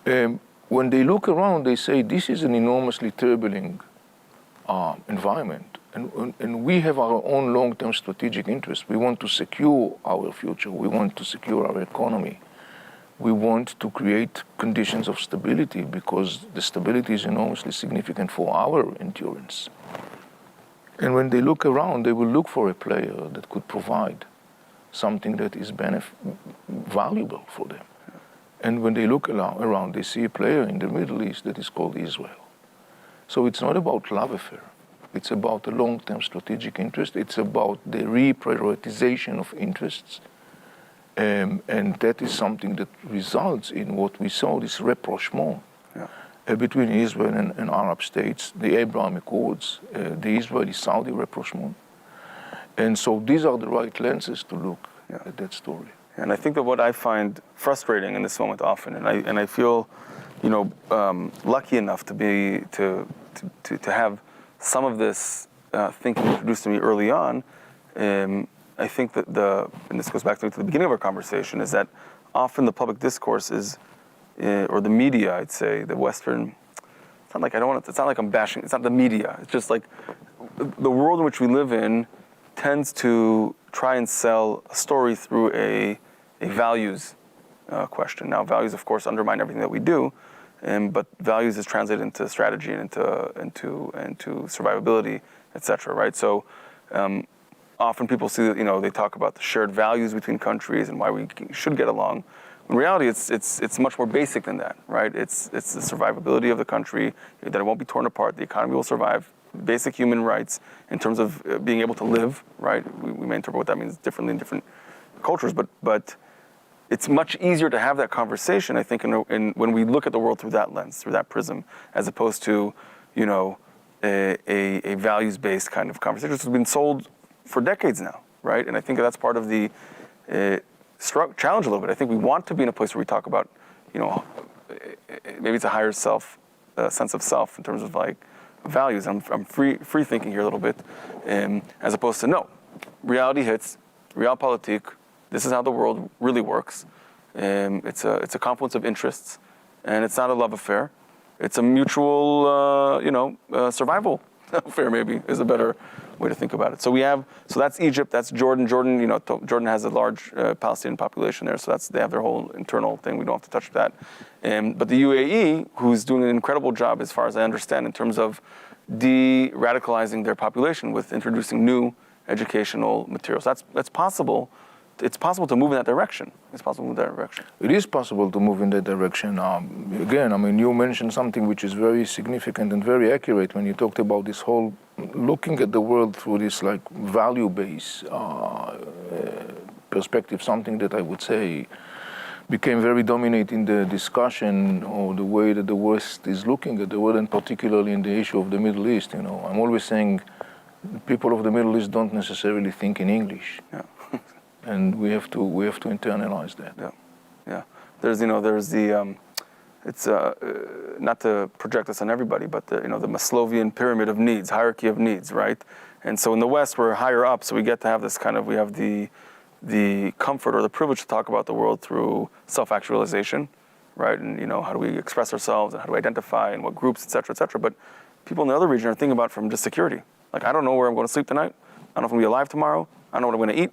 When they look around, they say this is an enormously turbulent environment. And we have our own long-term strategic interests. We want to secure our future. We want to secure our economy. We want to create conditions of stability because the stability is enormously significant for our endurance. And when they look around, they will look for a player that could provide something that is valuable for them. And when they look around, they see a player in the Middle East that is called Israel. So it's not about love affair. It's about a long-term strategic interest. It's about the reprioritization of interests. And that is something that results in what we saw, this rapprochement between Israel and Arab states, the Abraham Accords, the Israeli-Saudi rapprochement. And so these are the right lenses to look at that story. And I think that what I find frustrating in this moment often, and I feel, lucky enough to have some of this thinking introduced to me early on. I think that and this goes back to the beginning of our conversation, is that often the public discourse is, or the media, I'd say, the Western. It's not like I'm bashing. It's not the media. It's just like the world in which we live in tends to try and sell a story through a values question. Now, values, of course, undermine everything that we do, but values is translated into strategy and into survivability, etc. Right? So often people see that they talk about the shared values between countries and why we should get along. In reality, it's much more basic than that, right? It's the survivability of the country, that it won't be torn apart, the economy will survive, basic human rights in terms of being able to live, right? We may interpret what that means differently in different cultures, but it's much easier to have that conversation, I think, when we look at the world through that lens, through that prism, as opposed to, a values-based kind of conversation, which has been sold for decades now, right? And I think that's part of the challenge a little bit. I think we want to be in a place where we talk about, maybe it's a higher self, sense of self in terms of like values. I'm free thinking here a little bit, as opposed to no, reality hits, realpolitik. This is how the world really works. It's a confluence of interests, and it's not a love affair. It's a mutual, survival affair. Maybe is a better way to think about it. So that's Egypt, that's Jordan. Jordan has a large Palestinian population there, so they have their whole internal thing. We don't have to touch that. But the UAE, who's doing an incredible job, as far as I understand, in terms of de-radicalizing their population with introducing new educational materials. That's possible. It's possible to move in that direction. It's possible to move in that direction. It is possible to move in that direction. Again, you mentioned something which is very significant and very accurate when you talked about this whole looking at the world through this like value-based perspective, something that I would say became very dominant in the discussion or the way that the West is looking at the world, and particularly in the issue of the Middle East. I'm always saying people of the Middle East don't necessarily think in English. Yeah. And we have to internalize that. Yeah. There's the it's not to project this on everybody, but the Maslowian pyramid of needs, hierarchy of needs, right? And so in the West we're higher up, so we get to have this we have the comfort or the privilege to talk about the world through self-actualization, right? And how do we express ourselves and how do we identify and what groups, et cetera, but people in the other region are thinking about from just security. Like, I don't know where I'm going to sleep tonight. I don't know if I'm going to be alive tomorrow. I don't know what I'm going to eat.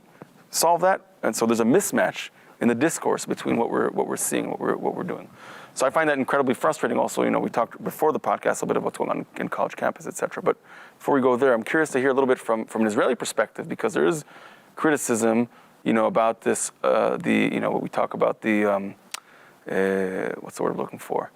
Solve that, and so there's a mismatch in the discourse between what we're seeing, what we're doing. So I find that incredibly frustrating. Also, we talked before the podcast a bit about what's going on in college campus, et cetera. But before we go there, I'm curious to hear a little bit from an Israeli perspective, because there is criticism, about this, what we talk about the what's the word I'm looking for?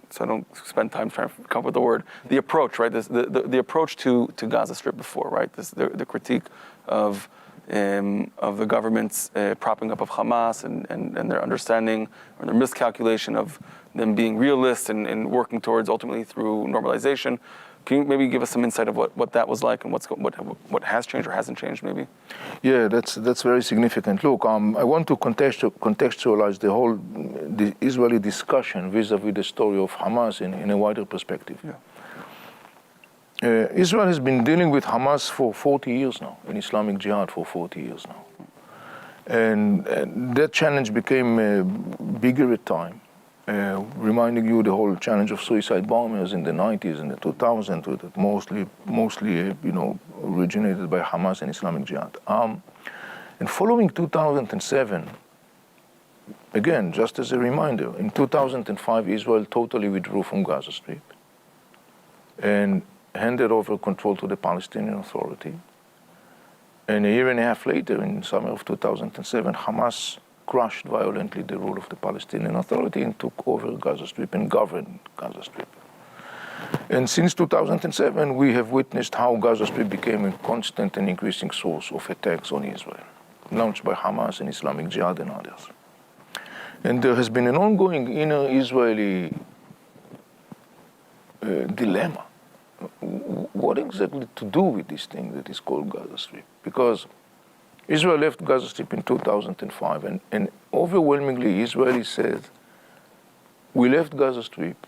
So I don't spend time trying to come up with the word. The approach, right? The approach to Gaza Strip before, right? The critique of the government's propping up of Hamas and their understanding or their miscalculation of them being realist and working towards ultimately through normalization. Can you maybe give us some insight of what that was like and what has changed or hasn't changed, maybe? Yeah, that's very significant. Look, I want to contextualize the Israeli discussion vis-a-vis the story of Hamas in a wider perspective. Yeah. Israel has been dealing with Hamas for 40 years now, in Islamic Jihad for 40 years now. And that challenge became bigger at time. Reminding you the whole challenge of suicide bombers in the 90s and the 2000s, that mostly originated by Hamas and Islamic Jihad. And following 2007, again, just as a reminder, in 2005, Israel totally withdrew from Gaza Strip and handed over control to the Palestinian Authority. And a year and a half later, in summer of 2007, Hamas crushed violently the rule of the Palestinian Authority and took over Gaza Strip and governed Gaza Strip. And since 2007, we have witnessed how Gaza Strip became a constant and increasing source of attacks on Israel, launched by Hamas and Islamic Jihad and others. And there has been an ongoing inner Israeli dilemma. What exactly to do with this thing that is called Gaza Strip? Because Israel left Gaza Strip in 2005, and overwhelmingly Israelis said, we left Gaza Strip,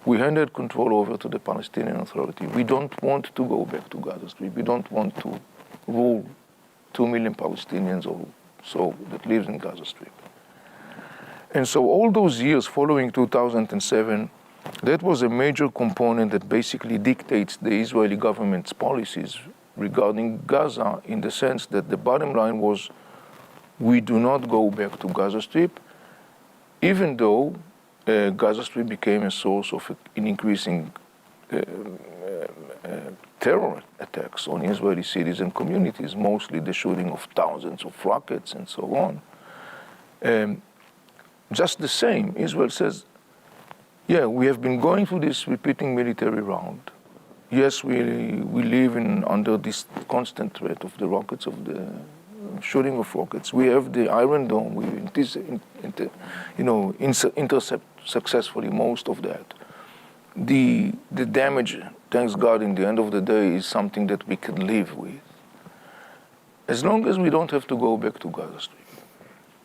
we handed control over to the Palestinian Authority, we don't want to go back to Gaza Strip, we don't want to rule 2 million Palestinians or so that lives in Gaza Strip. And so all those years following 2007, that was a major component that basically dictates the Israeli government's policies regarding Gaza, in the sense that the bottom line was, we do not go back to Gaza Strip, even though Gaza Strip became a source of an increasing terror attacks on Israeli cities and communities, mostly the shooting of thousands of rockets and so on. Just the same, Israel says, Yeah, we have been going through this repeating military round. Yes, we live under this constant threat of the rockets, of the shooting of rockets. We have the Iron Dome. We intercept successfully most of that. The damage, thanks God, in the end of the day, is something that we can live with, as long as we don't have to go back to Gaza Strip.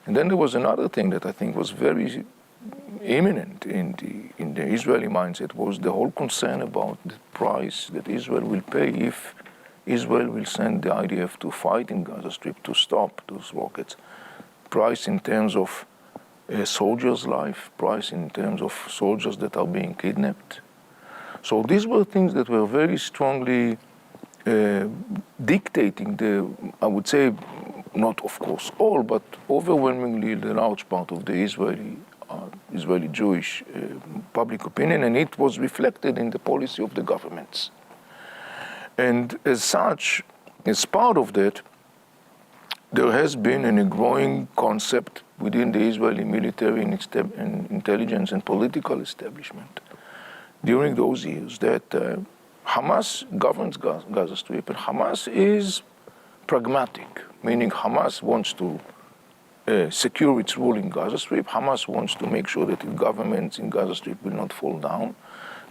And then there was another thing that I think was very imminent in the Israeli mindset, was the whole concern about the price that Israel will pay if Israel will send the IDF to fight in Gaza Strip to stop those rockets. Price in terms of a soldier's life, price in terms of soldiers that are being kidnapped. So these were things that were very strongly dictating I would say, not of course all, but overwhelmingly the large part of the Israeli Jewish public opinion, and it was reflected in the policy of the governments. And as such, as part of that, there has been a growing concept within the Israeli military and intelligence and political establishment during those years that Hamas governs Gaza Strip, and Hamas is pragmatic, meaning Hamas wants to secure its rule in Gaza Strip. Hamas wants to make sure that the governments in Gaza Strip will not fall down.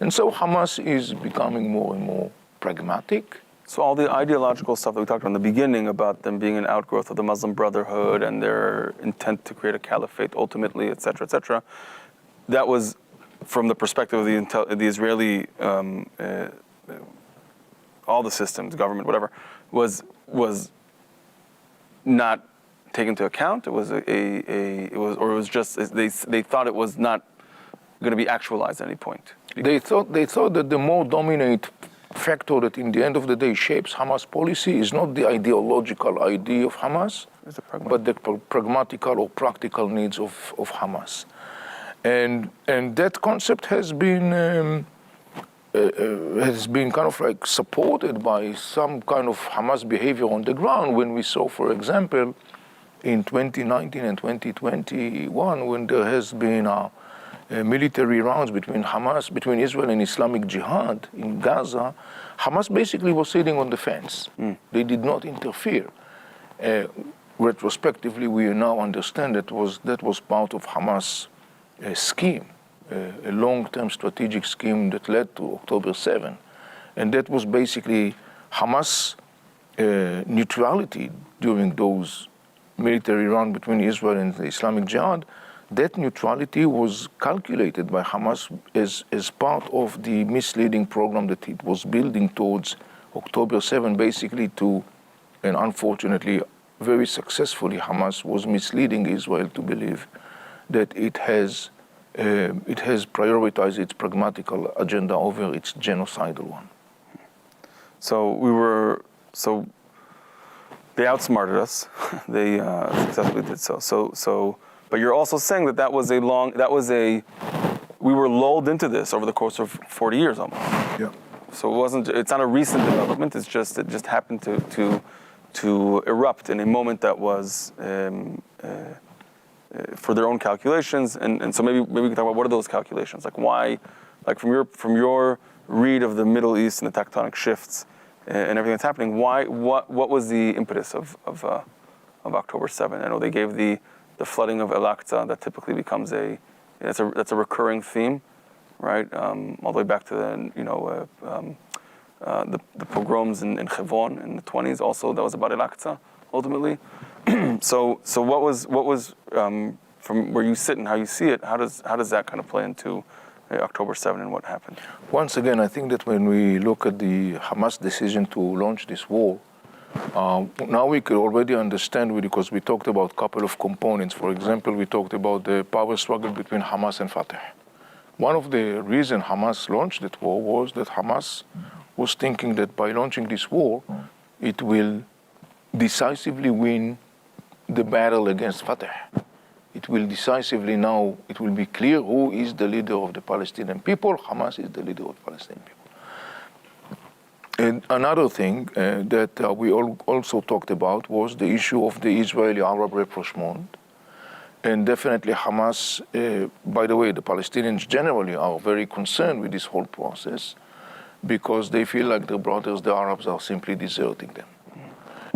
And so Hamas is becoming more and more pragmatic. So all the ideological stuff that we talked about in the beginning about them being an outgrowth of the Muslim Brotherhood and their intent to create a caliphate ultimately, et cetera, that was from the perspective of the Israeli, all the systems, government, whatever, was not taken into account. It was they thought it was not going to be actualized at any point. They thought that the more dominant factor that in the end of the day shapes Hamas policy is not the ideological idea of Hamas, but the pragmatical or practical needs of Hamas. And that concept has been kind of like supported by some kind of Hamas behavior on the ground when we saw, for example, in 2019 and 2021, when there has been military rounds between Israel and Islamic Jihad in Gaza, Hamas basically was sitting on the fence. They did not interfere. Retrospectively, we now understand that was part of Hamas' scheme, a long-term strategic scheme that led to October 7. And that was basically Hamas' neutrality during those military round between Israel and the Islamic Jihad. That neutrality was calculated by Hamas as part of the misleading program that it was building towards October 7, basically and unfortunately, very successfully, Hamas was misleading Israel to believe that it has prioritized its pragmatical agenda over its genocidal one. So they outsmarted us. They successfully did so. But you're also saying that we were lulled into this over the course of 40 years almost. Yeah. So it's not a recent development. It just happened to erupt in a moment that was for their own calculations. And so maybe we can talk about what are those calculations? Like why, like from your read of the Middle East and the tectonic shifts and everything that's happening, what was the impetus of October 7? I know they gave the flooding of Al-Aqsa, that typically becomes that's a recurring theme, right? All the way back to the pogroms in Hebron in the 20s. Also, that was about Al-Aqsa ultimately. So what was from where you sit and how you see it? How does that kind of play into October 7 and what happened? Once again, I think that when we look at the Hamas decision to launch this war, now we could already understand, because we talked about a couple of components. For example, we talked about the power struggle between Hamas and Fatah. One of the reasons Hamas launched that war was that Hamas was thinking that by launching this war, it will decisively win the battle against Fatah. It will decisively now, it will be clear who is the leader of the Palestinian people. Hamas is the leader of the Palestinian people. And another thing that we also talked about was the issue of the Israeli-Arab rapprochement And definitely Hamas, by the way, the Palestinians generally are very concerned with this whole process because they feel like their brothers, the Arabs, are simply deserting them.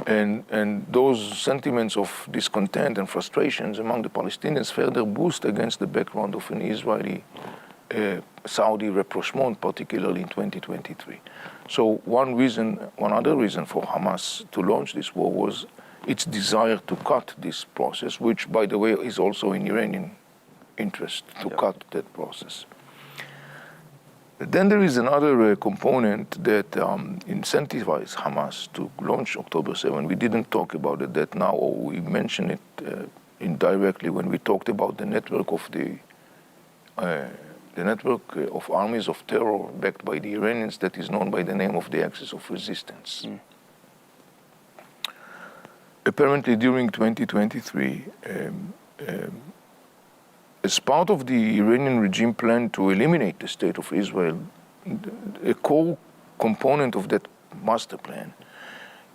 And those sentiments of discontent and frustrations among the Palestinians further boost against the background of an Israeli Saudi rapprochement, particularly in 2023. So one other reason for Hamas to launch this war was its desire to cut this process, which, by the way, is also in Iranian interest to cut that process. Then there is another component that incentivized Hamas to launch October 7. We didn't talk about it that now, or we mentioned it indirectly when we talked about the network of of armies of terror backed by the Iranians that is known by the name of the Axis of Resistance. Apparently, during 2023, as part of the Iranian regime plan to eliminate the state of Israel, a core component of that master plan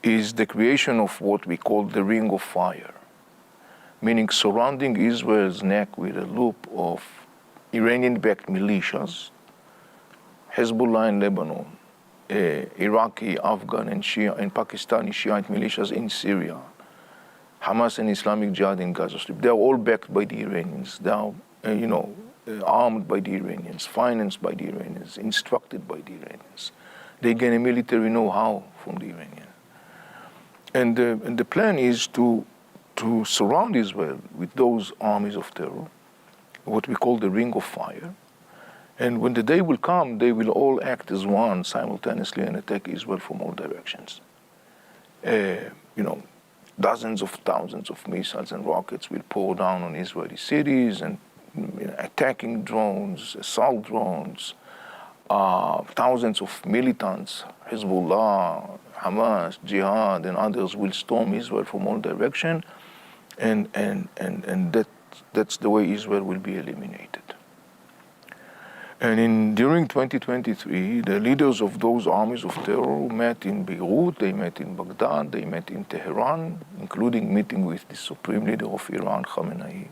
is the creation of what we call the Ring of Fire, meaning surrounding Israel's neck with a loop of Iranian-backed militias, Hezbollah in Lebanon, Iraqi, Afghan, and Pakistani Shiite militias in Syria, Hamas and Islamic Jihad in Gaza Strip. They are all backed by the Iranians. They are, armed by the Iranians, financed by the Iranians, instructed by the Iranians. They gain a military know-how from the Iranians. And the plan is to surround Israel with those armies of terror, what we call the Ring of Fire. And when the day will come, they will all act as one simultaneously and attack Israel from all directions. Dozens of thousands of missiles and rockets will pour down on Israeli cities, and attacking drones, assault drones, thousands of militants, Hezbollah, Hamas, Jihad, and others will storm Israel from all directions, and that's the way Israel will be eliminated. And during 2023, the leaders of those armies of terror met in Beirut, they met in Baghdad, they met in Tehran, including meeting with the supreme leader of Iran, Khamenei.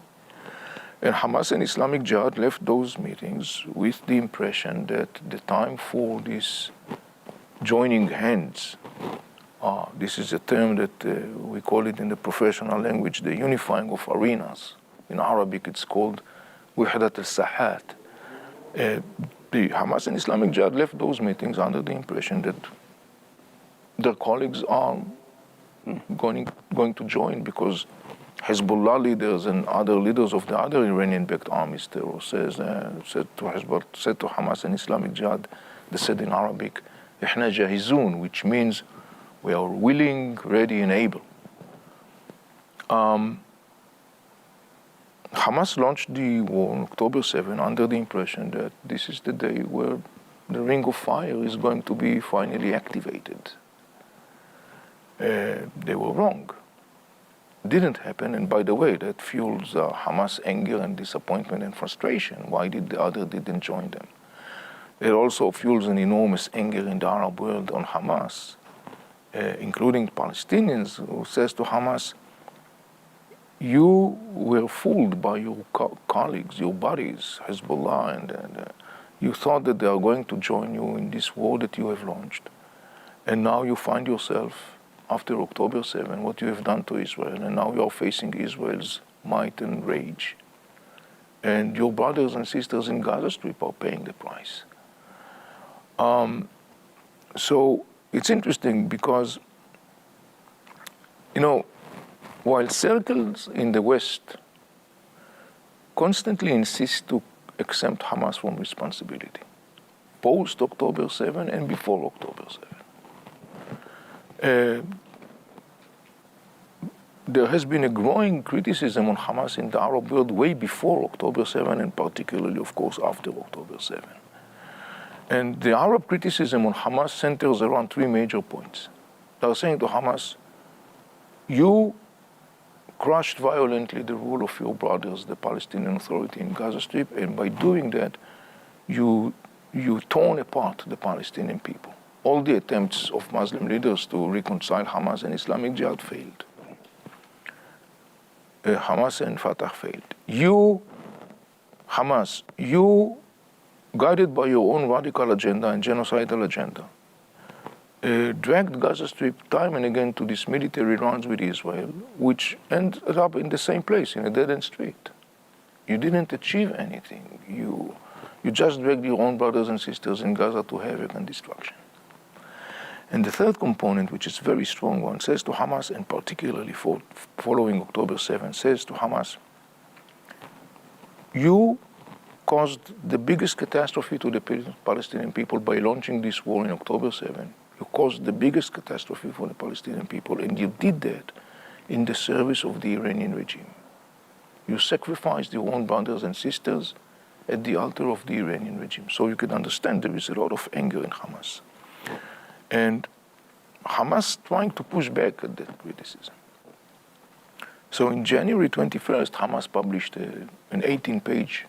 And Hamas and Islamic Jihad left those meetings with the impression that the time for this joining hands, this is a term that we call it in the professional language, the unifying of arenas. In Arabic, it's called Wahdat al-Sahat. The Hamas and Islamic Jihad left those meetings under the impression that their colleagues are going to join because Hezbollah leaders and other leaders of the other Iranian-backed armies terror said to Hamas and Islamic Jihad, they said in Arabic, "Ihna jahizun," which means we are willing, ready, and able. Hamas launched the war on October 7 under the impression that this is the day where the Ring of Fire is going to be finally activated. They were wrong. Didn't happen, and by the way, that fuels Hamas anger and disappointment and frustration. Why did the other didn't join them? It also fuels an enormous anger in the Arab world on Hamas, including Palestinians, who says to Hamas, you were fooled by your colleagues, your buddies, Hezbollah, and you thought that they are going to join you in this war that you have launched. And now you find yourself, after October 7, what you have done to Israel, and now you are facing Israel's might and rage. And your brothers and sisters in Gaza Strip are paying the price. So it's interesting because, while circles in the West constantly insist to exempt Hamas from responsibility, post-October 7 and before October 7, there has been a growing criticism on Hamas in the Arab world way before October 7 and particularly, of course, after October 7. And the Arab criticism on Hamas centers around three major points. They are saying to Hamas, you crushed violently the rule of your brothers, the Palestinian Authority in Gaza Strip, and by doing that, you torn apart the Palestinian people. All the attempts of Muslim leaders to reconcile Hamas and Islamic Jihad failed. Hamas and Fatah failed. you, Hamas, you, guided by your own radical agenda and genocidal agenda, dragged Gaza Strip time and again to these military rounds with Israel, which ended up in the same place, in a dead-end street. You didn't achieve anything. You just dragged your own brothers and sisters in Gaza to havoc and destruction. And the third component, which is a very strong one, says to Hamas, and particularly following October 7, says to Hamas, you caused the biggest catastrophe to the Palestinian people by launching this war in October 7. You caused the biggest catastrophe for the Palestinian people, and you did that in the service of the Iranian regime. You sacrificed your own brothers and sisters at the altar of the Iranian regime. So you can understand there is a lot of anger in Hamas. And Hamas trying to push back at that criticism. So in January 21st, Hamas published an 18-page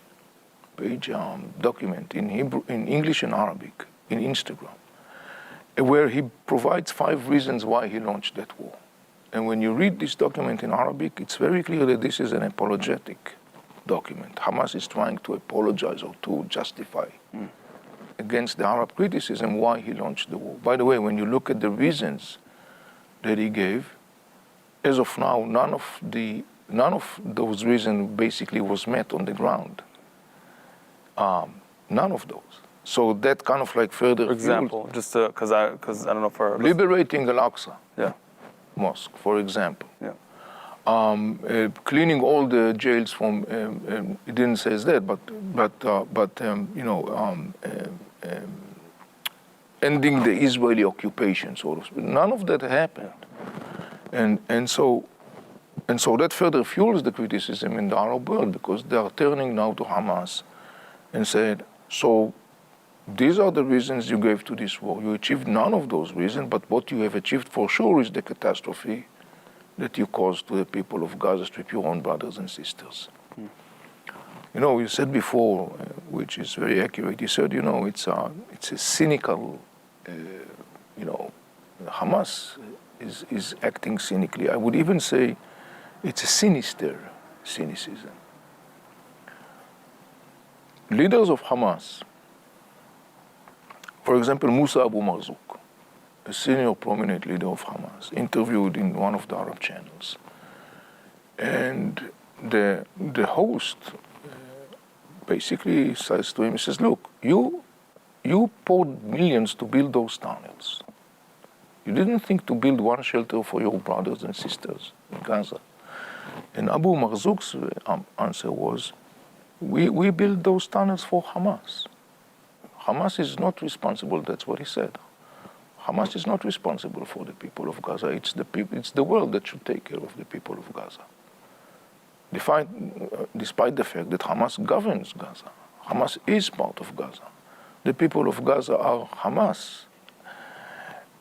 document in Hebrew, in English and Arabic, in Instagram, where he provides 5 reasons why he launched that war. And when you read this document in Arabic, it's very clear that this is an apologetic document. Hamas is trying to apologize or to justify against the Arab criticism why he launched the war. By the way, when you look at the reasons that he gave, as of now, none of those reasons basically was met on the ground. None of those. So that kind of like further. For example, just because I don't know for liberating Al-Aqsa. Yeah. Mosque, for example. Yeah. Cleaning all the jails from. It didn't say that, but ending the Israeli occupation, sort of. None of that happened, and so that further fuels the criticism in the Arab world, because they are turning now to Hamas and said, so these are the reasons you gave to this war. You achieved none of those reasons, but what you have achieved for sure is the catastrophe that you caused to the people of Gaza Strip, your own brothers and sisters. You know, you said before, which is very accurate, you said, it's a cynical, Hamas is acting cynically. I would even say it's a sinister cynicism. Leaders of Hamas, for example, Musa Abu Marzouk, a senior prominent leader of Hamas, interviewed in one of the Arab channels. And the host basically says to him, he says, look, you poured millions to build those tunnels. You didn't think to build one shelter for your brothers and sisters in Gaza. And Abu Marzouk's answer was, we built those tunnels for Hamas. Hamas is not responsible, that's what he said. Hamas is not responsible for the people of Gaza. It's the world that should take care of the people of Gaza. Despite the fact that Hamas governs Gaza. Hamas is part of Gaza. The people of Gaza are Hamas.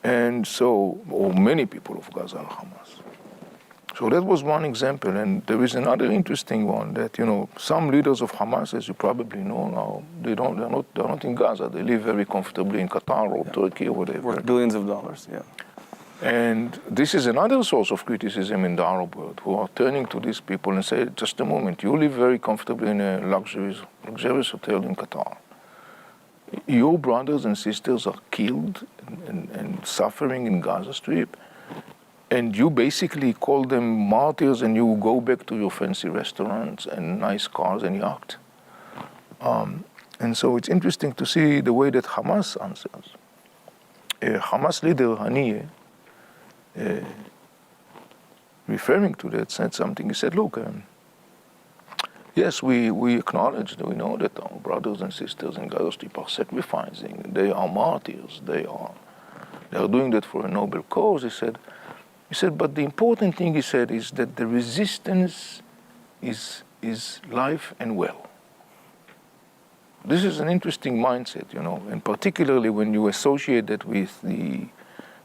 And so, or many people of Gaza are Hamas. So that was one example, and there is another interesting one that, some leaders of Hamas, as you probably know now, they're not in Gaza. They live very comfortably in Qatar or Turkey or whatever. Worth billions of dollars, yeah. And this is another source of criticism in the Arab world, who are turning to these people and say, just a moment, you live very comfortably in a luxurious hotel in Qatar. Your brothers and sisters are killed and suffering in Gaza Strip, and you basically call them martyrs, and you go back to your fancy restaurants and nice cars and yacht. And so it's interesting to see the way that Hamas answers. Hamas leader Haniyeh, referring to that, said something. He said, look, yes, we acknowledge that we know that our brothers and sisters in Gaza Strip are sacrificing. They are martyrs. They are doing that for a noble cause. He said, but the important thing, he said, is that the resistance is life and well. This is an interesting mindset, and particularly when you associate that with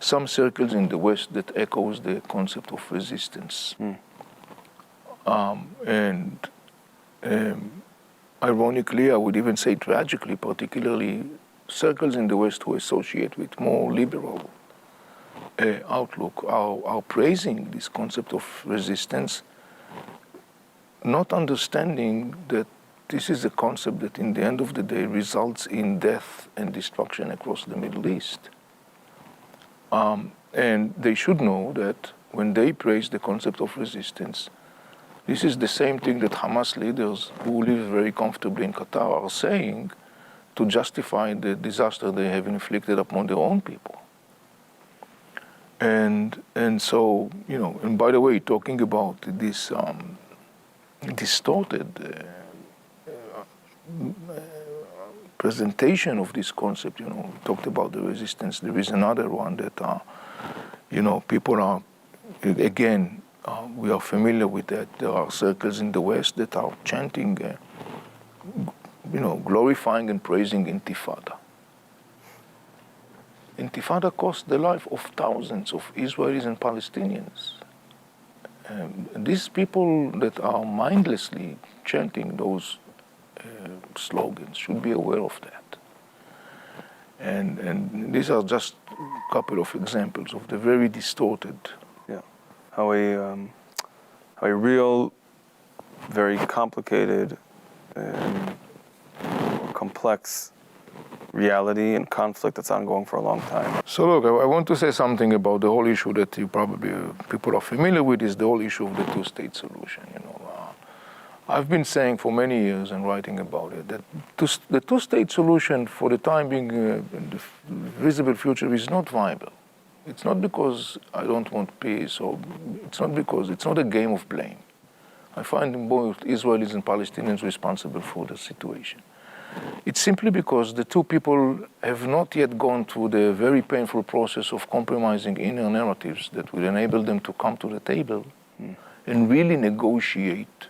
some circles in the West that echoes the concept of resistance. Ironically, I would even say tragically, particularly circles in the West who associate with more liberal outlook are praising this concept of resistance not understanding that this is a concept that in the end of the day results in death and destruction across the Middle East. And they should know that when they praise the concept of resistance, this is the same thing that Hamas leaders who live very comfortably in Qatar are saying to justify the disaster they have inflicted upon their own people. And so, and by the way, talking about this distorted presentation of this concept, talked about the resistance. There is another one that, people are, again, we are familiar with that. There are circles in the West that are chanting, glorifying and praising Intifada. Intifada cost the life of thousands of Israelis and Palestinians. These people that are mindlessly chanting those slogans should be aware of that. And these are just a couple of examples of the very distorted. Yeah, how a real, very complicated and complex reality and conflict that's ongoing for a long time. So look, I want to say something about the whole issue that you probably people are familiar with, is the whole issue of the two-state solution. I've been saying for many years and writing about it that the two-state solution for the time being in the visible future is not viable. It's not because I don't want peace, or it's not a game of blame. I find both Israelis and Palestinians responsible for the situation. It's simply because the two people have not yet gone through the very painful process of compromising inner narratives that will enable them to come to the table and really negotiate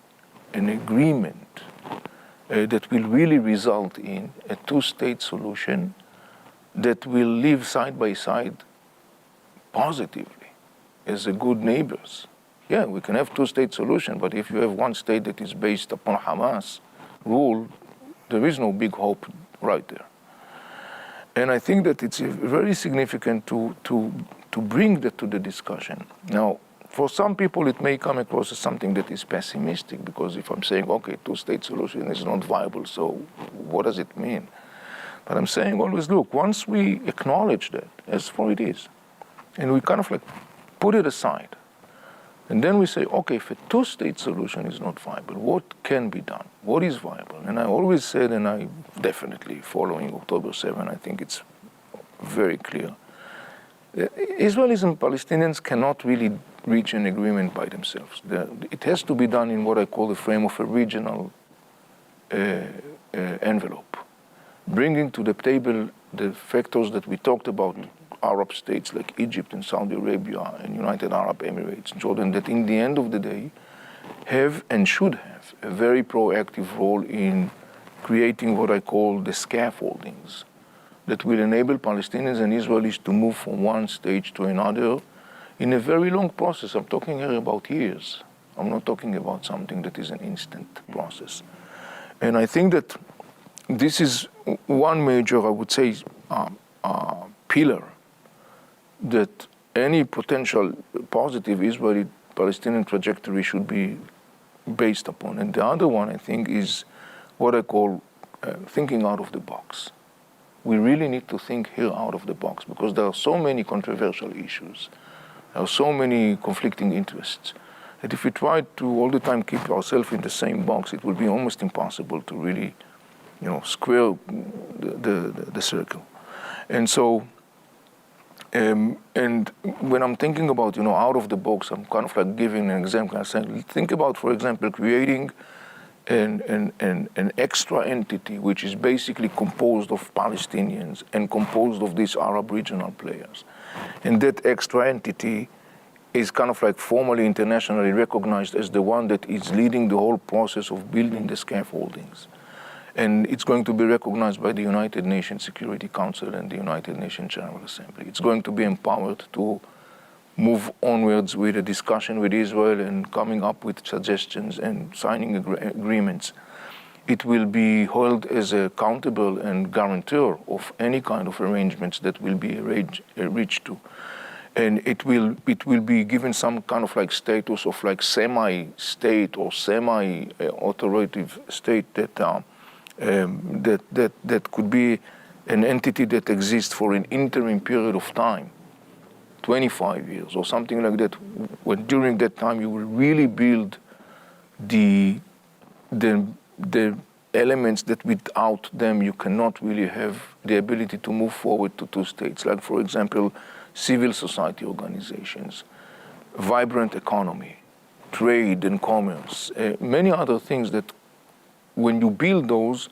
an agreement that will really result in a two-state solution that will live side by side positively as a good neighbors. Yeah, we can have two-state solution, but if you have one state that is based upon Hamas rule, there is no big hope right there. And I think that it's very significant to bring that to the discussion. Now, for some people, it may come across as something that is pessimistic, because if I'm saying, okay, two-state solution is not viable, so what does it mean? But I'm saying always, look, once we acknowledge that as for it is, and we kind of like put it aside, and then we say, okay, if a two-state solution is not viable, what can be done? What is viable? And I always said, and I definitely, following October 7, I think it's very clear, Israelis and Palestinians cannot really reach an agreement by themselves. It has to be done in what I call the frame of a regional envelope, bringing to the table the factors that we talked about, Arab states like Egypt and Saudi Arabia and United Arab Emirates, Jordan, that in the end of the day have and should have a very proactive role in creating what I call the scaffoldings that will enable Palestinians and Israelis to move from one stage to another in a very long process. I'm talking here about years. I'm not talking about something that is an instant process. And I think that this is one major, I would say, pillar that any potential positive Israeli-Palestinian trajectory should be based upon. And the other one, I think, is what I call thinking out of the box. We really need to think here out of the box, because there are so many controversial issues. There are so many conflicting interests that if we try to all the time keep ourselves in the same box, it will be almost impossible to really, square the circle. And so, and when I'm thinking about, out of the box, I'm kind of like giving an example. I say, think about, for example, creating an extra entity which is basically composed of Palestinians and composed of these Arab regional players. And that extra entity is kind of like formally internationally recognized as the one that is leading the whole process of building the scaffoldings. And it's going to be recognized by the United Nations Security Council and the United Nations General Assembly. It's going to be empowered to move onwards with a discussion with Israel and coming up with suggestions and signing agreements. It will be held as accountable and guarantor of any kind of arrangements that will be reached to. and it will be given some kind of like status of like semi-state or semi-authoritative state that could be an entity that exists for an interim period of time, 25 years or something like that, when during that time you will really build the elements that without them you cannot really have the ability to move forward to two states, like for example, civil society organizations, vibrant economy, trade and commerce, many other things that when you build those,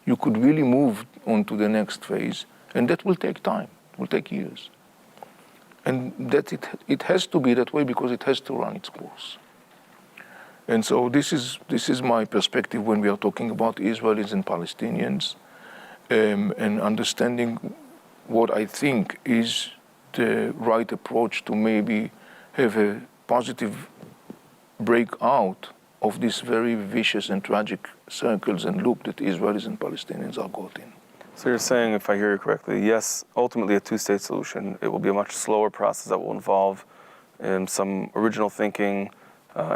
you could really move on to the next phase, and that will take time, it will take years. And that it has to be that way because it has to run its course. And so this is my perspective when we are talking about Israelis and Palestinians, and understanding what I think is the right approach to maybe have a positive breakout of these very vicious and tragic circles and loop that Israelis and Palestinians are caught in. So you're saying, if I hear you correctly, yes, ultimately a two-state solution. It will be a much slower process that will involve some original thinking,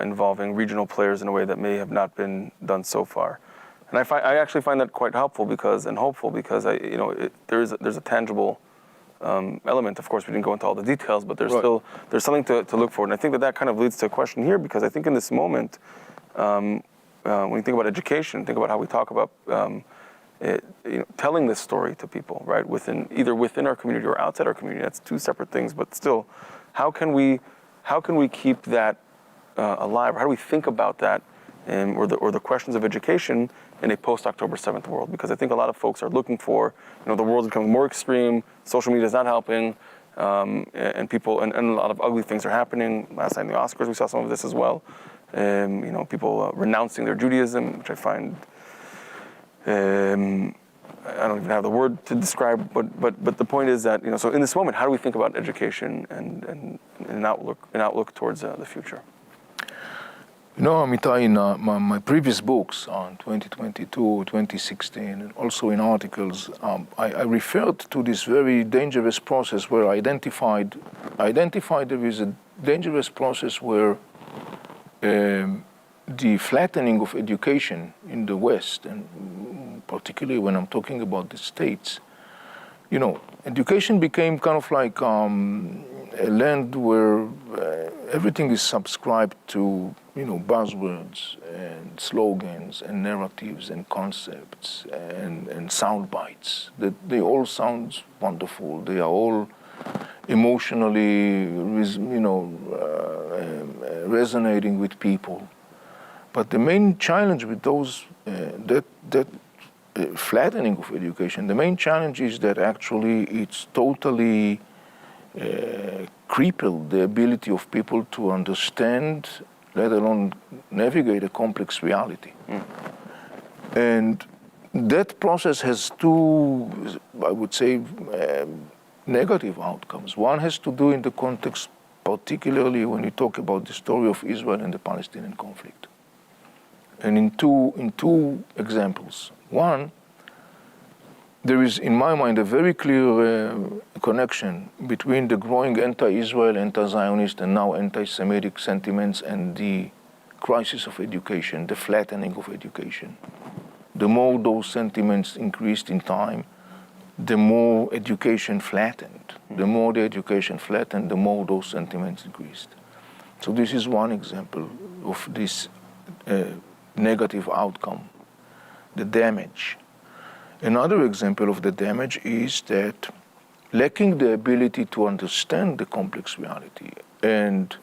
involving regional players in a way that may have not been done so far. And I actually find that quite helpful and hopeful because there's a tangible element. Of course, we didn't go into all the details, but there's something to look for. And I think that kind of leads to a question here, because I think in this moment, when you think about education, think about how we talk about telling this story to people, right? Either within our community or outside our community. That's two separate things, but still, how can we keep that alive? Or how do we think about that, or the questions of education in a post-October 7th world? Because I think a lot of folks are looking for, the world's becoming more extreme, social media is not helping, and people, and a lot of ugly things are happening. Last night in the Oscars, we saw some of this as well. People renouncing their Judaism, which I find, I don't even have the word to describe, but the point is that, so in this moment, how do we think about education and an outlook towards the future? Amitai, in my previous books on 2022, 2016, and also in articles, I referred to this very dangerous process where I identified there is a dangerous process where the flattening of education in the West, and particularly when I'm talking about the States, education became kind of like a land where everything is subscribed to, buzzwords and slogans and narratives and concepts and sound bites. That they all sound wonderful. They are all emotionally, resonating with people. But the main challenge with those, flattening of education, the main challenge is that actually it's totally crippled the ability of people to understand, let alone navigate a complex reality. And that process has two, I would say, negative outcomes. One has to do in the context, particularly when you talk about the story of Israel and the Palestinian conflict. And in two examples. One, there is, in my mind, a very clear connection between the growing anti-Israel, anti-Zionist, and now anti-Semitic sentiments and the crisis of education, the flattening of education. The more those sentiments increased in time, the more education flattened. The more the education flattened, the more those sentiments increased. So this is one example of this negative outcome, the damage. Another example of the damage is that lacking the ability to understand the complex reality and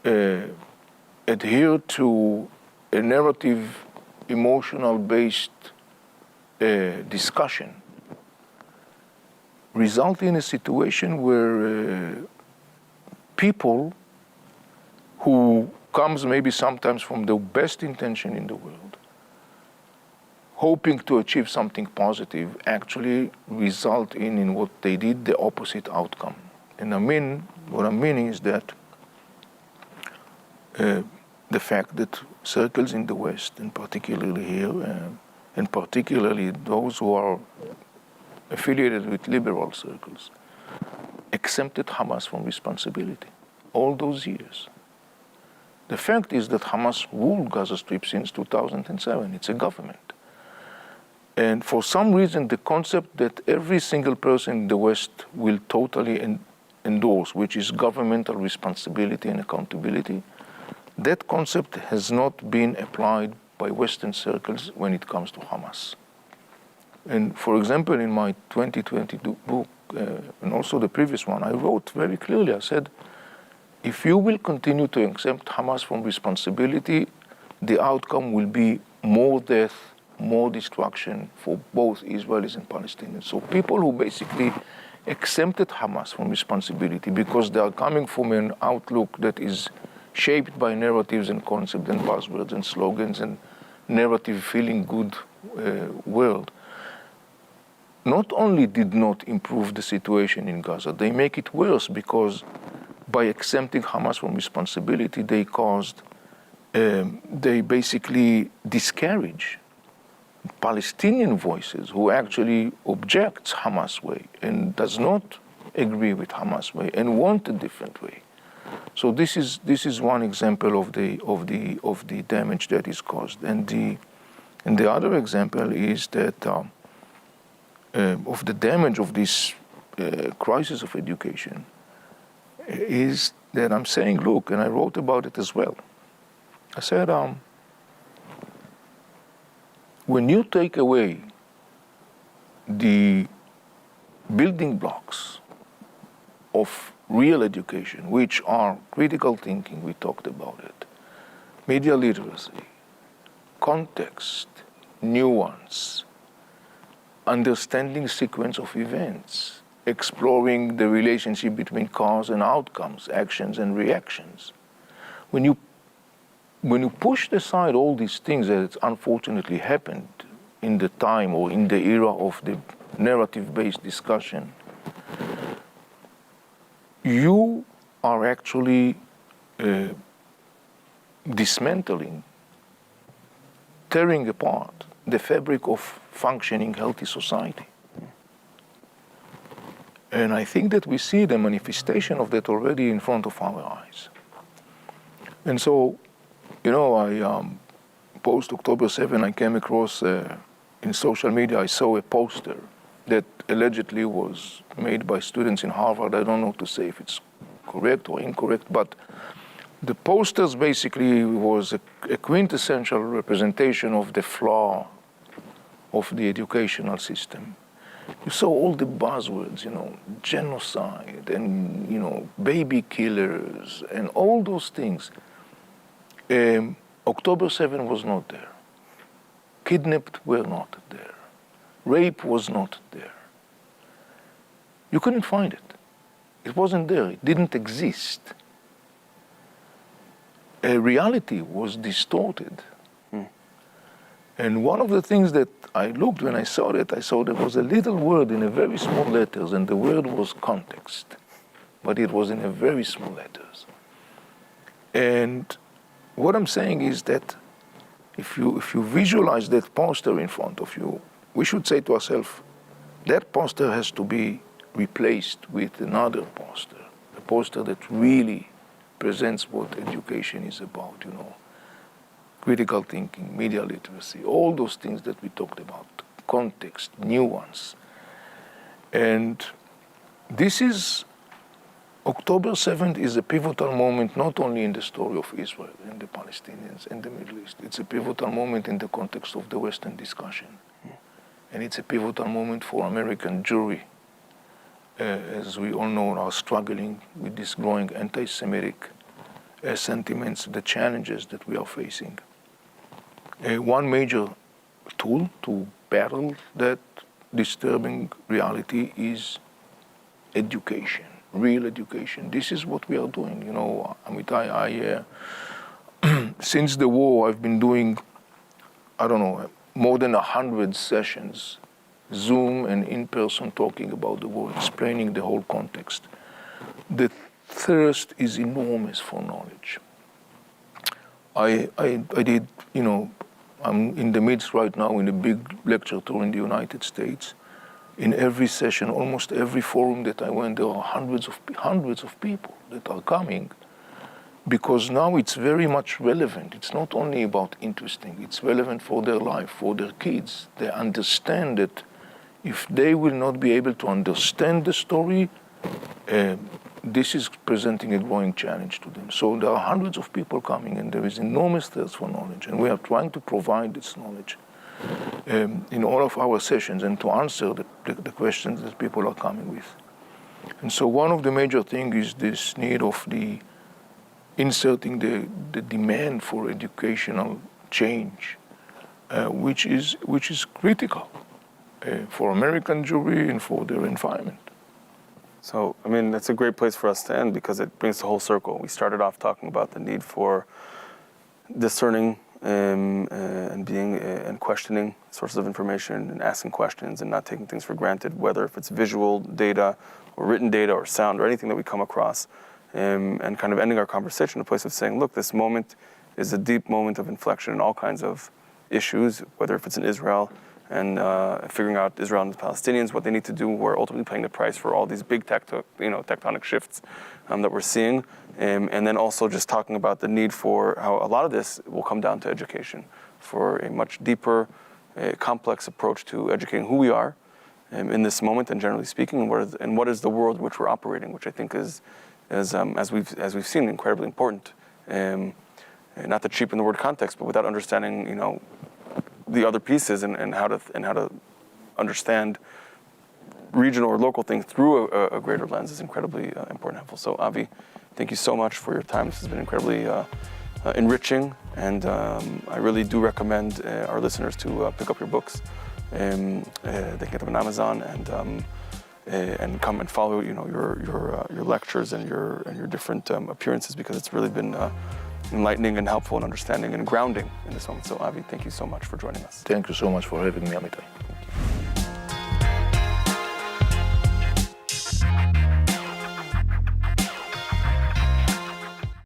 adhere to a narrative, emotional-based discussion result in a situation where people who comes maybe sometimes from the best intention in the world, hoping to achieve something positive, actually result in what they did, the opposite outcome. And what I'm meaning is that the fact that circles in the West, and particularly here, and particularly those who are affiliated with liberal circles, exempted Hamas from responsibility all those years. The fact is that Hamas ruled Gaza Strip since 2007. It's a government. And for some reason, the concept that every single person in the West will totally endorse, which is governmental responsibility and accountability, that concept has not been applied by Western circles when it comes to Hamas. And for example, in my 2022 book, and also the previous one, I wrote very clearly, I said, if you will continue to exempt Hamas from responsibility, the outcome will be more death, more destruction for both Israelis and Palestinians. So people who basically exempted Hamas from responsibility because they are coming from an outlook that is shaped by narratives and concepts and buzzwords and slogans and narrative feeling good world, not only did not improve the situation in Gaza, they make it worse because by exempting Hamas from responsibility, they basically discourage Palestinian voices who actually objects Hamas way and does not agree with Hamas way and want a different way. So this is one example of the damage that is caused, and the other example is that of the damage of this crisis of education is that I'm saying, look, and I wrote about it as well. I said, when you take away the building blocks of real education, which are critical thinking, we talked about it, media literacy, context, nuance, understanding sequence of events, exploring the relationship between cause and outcomes, actions and reactions. When you push aside all these things that unfortunately happened in the time or in the era of the narrative-based discussion, you are actually dismantling, tearing apart the fabric of functioning, healthy society. And I think that we see the manifestation of that already in front of our eyes. And so, I post-October 7, I came across in social media, I saw a poster that allegedly was made by students in Harvard. I don't know to say if it's correct or incorrect, but the posters basically was a quintessential representation of the flaw of the educational system. You saw all the buzzwords, genocide and, baby killers and all those things. October 7 was not there. Kidnapped were not there. Rape was not there. You couldn't find it. It wasn't there. It didn't exist. Reality was distorted. And one of the things that I looked when I saw that, I saw there was a little word in a very small letters, and the word was context. But it was in a very small letters. And what I'm saying is that if you visualize that poster in front of you, we should say to ourselves, that poster has to be replaced with another poster, a poster that really presents what education is about, critical thinking, media literacy, all those things that we talked about, context, nuance. And this is, October 7th is a pivotal moment not only in the story of Israel and the Palestinians and the Middle East, it's a pivotal moment in the context of the Western discussion. And it's a pivotal moment for American Jewry, as we all know, are struggling with this growing anti-Semitic sentiments, the challenges that we are facing. One major tool to battle that disturbing reality is education, real education. This is what we are doing. Amitai, since the war, I've been doing, more than 100 sessions, Zoom and in-person, talking about the war, explaining the whole context. The thirst is enormous for knowledge. I did, I'm in the midst right now in a big lecture tour in the United States. in every session, almost every forum that I went, there are hundreds of people that are coming, because now it's very much relevant. It's not only about interesting, it's relevant for their life, for their kids. They understand that if they will not be able to understand the story, this is presenting a growing challenge to them. So there are hundreds of people coming, and there is enormous thirst for knowledge, and we are trying to provide this knowledge in all of our sessions and to answer the questions that people are coming with. And so one of the major things is this need of inserting the demand for educational change, which is critical for American Jewry and for their environment. So, I mean, that's a great place for us to end because it brings the whole circle. We started off talking about the need for discerning and being and questioning sources of information and asking questions and not taking things for granted, whether if it's visual data or written data or sound or anything that we come across, and kind of ending our conversation in a place of saying, look, this moment is a deep moment of inflection in all kinds of issues, whether if it's in Israel and figuring out Israel and the Palestinians, what they need to do. We're ultimately paying the price for all these big tectonic shifts that we're seeing. And then also just talking about the need for how a lot of this will come down to education, for a much deeper, complex approach to educating who we are in this moment and generally speaking, and what is the world in which we're operating, which I think is as we've seen, incredibly important. Not to cheapen the word context, but without understanding, the other pieces and how to understand regional or local things through a greater lens is incredibly important and helpful. So Avi, thank you so much for your time. This has been incredibly enriching, and I really do recommend our listeners to pick up your books. They can get them on Amazon and come and follow your lectures and your different appearances, because it's really been enlightening and helpful and understanding and grounding in this moment. So Avi, thank you so much for joining us. Thank you so much for having me, Amitai.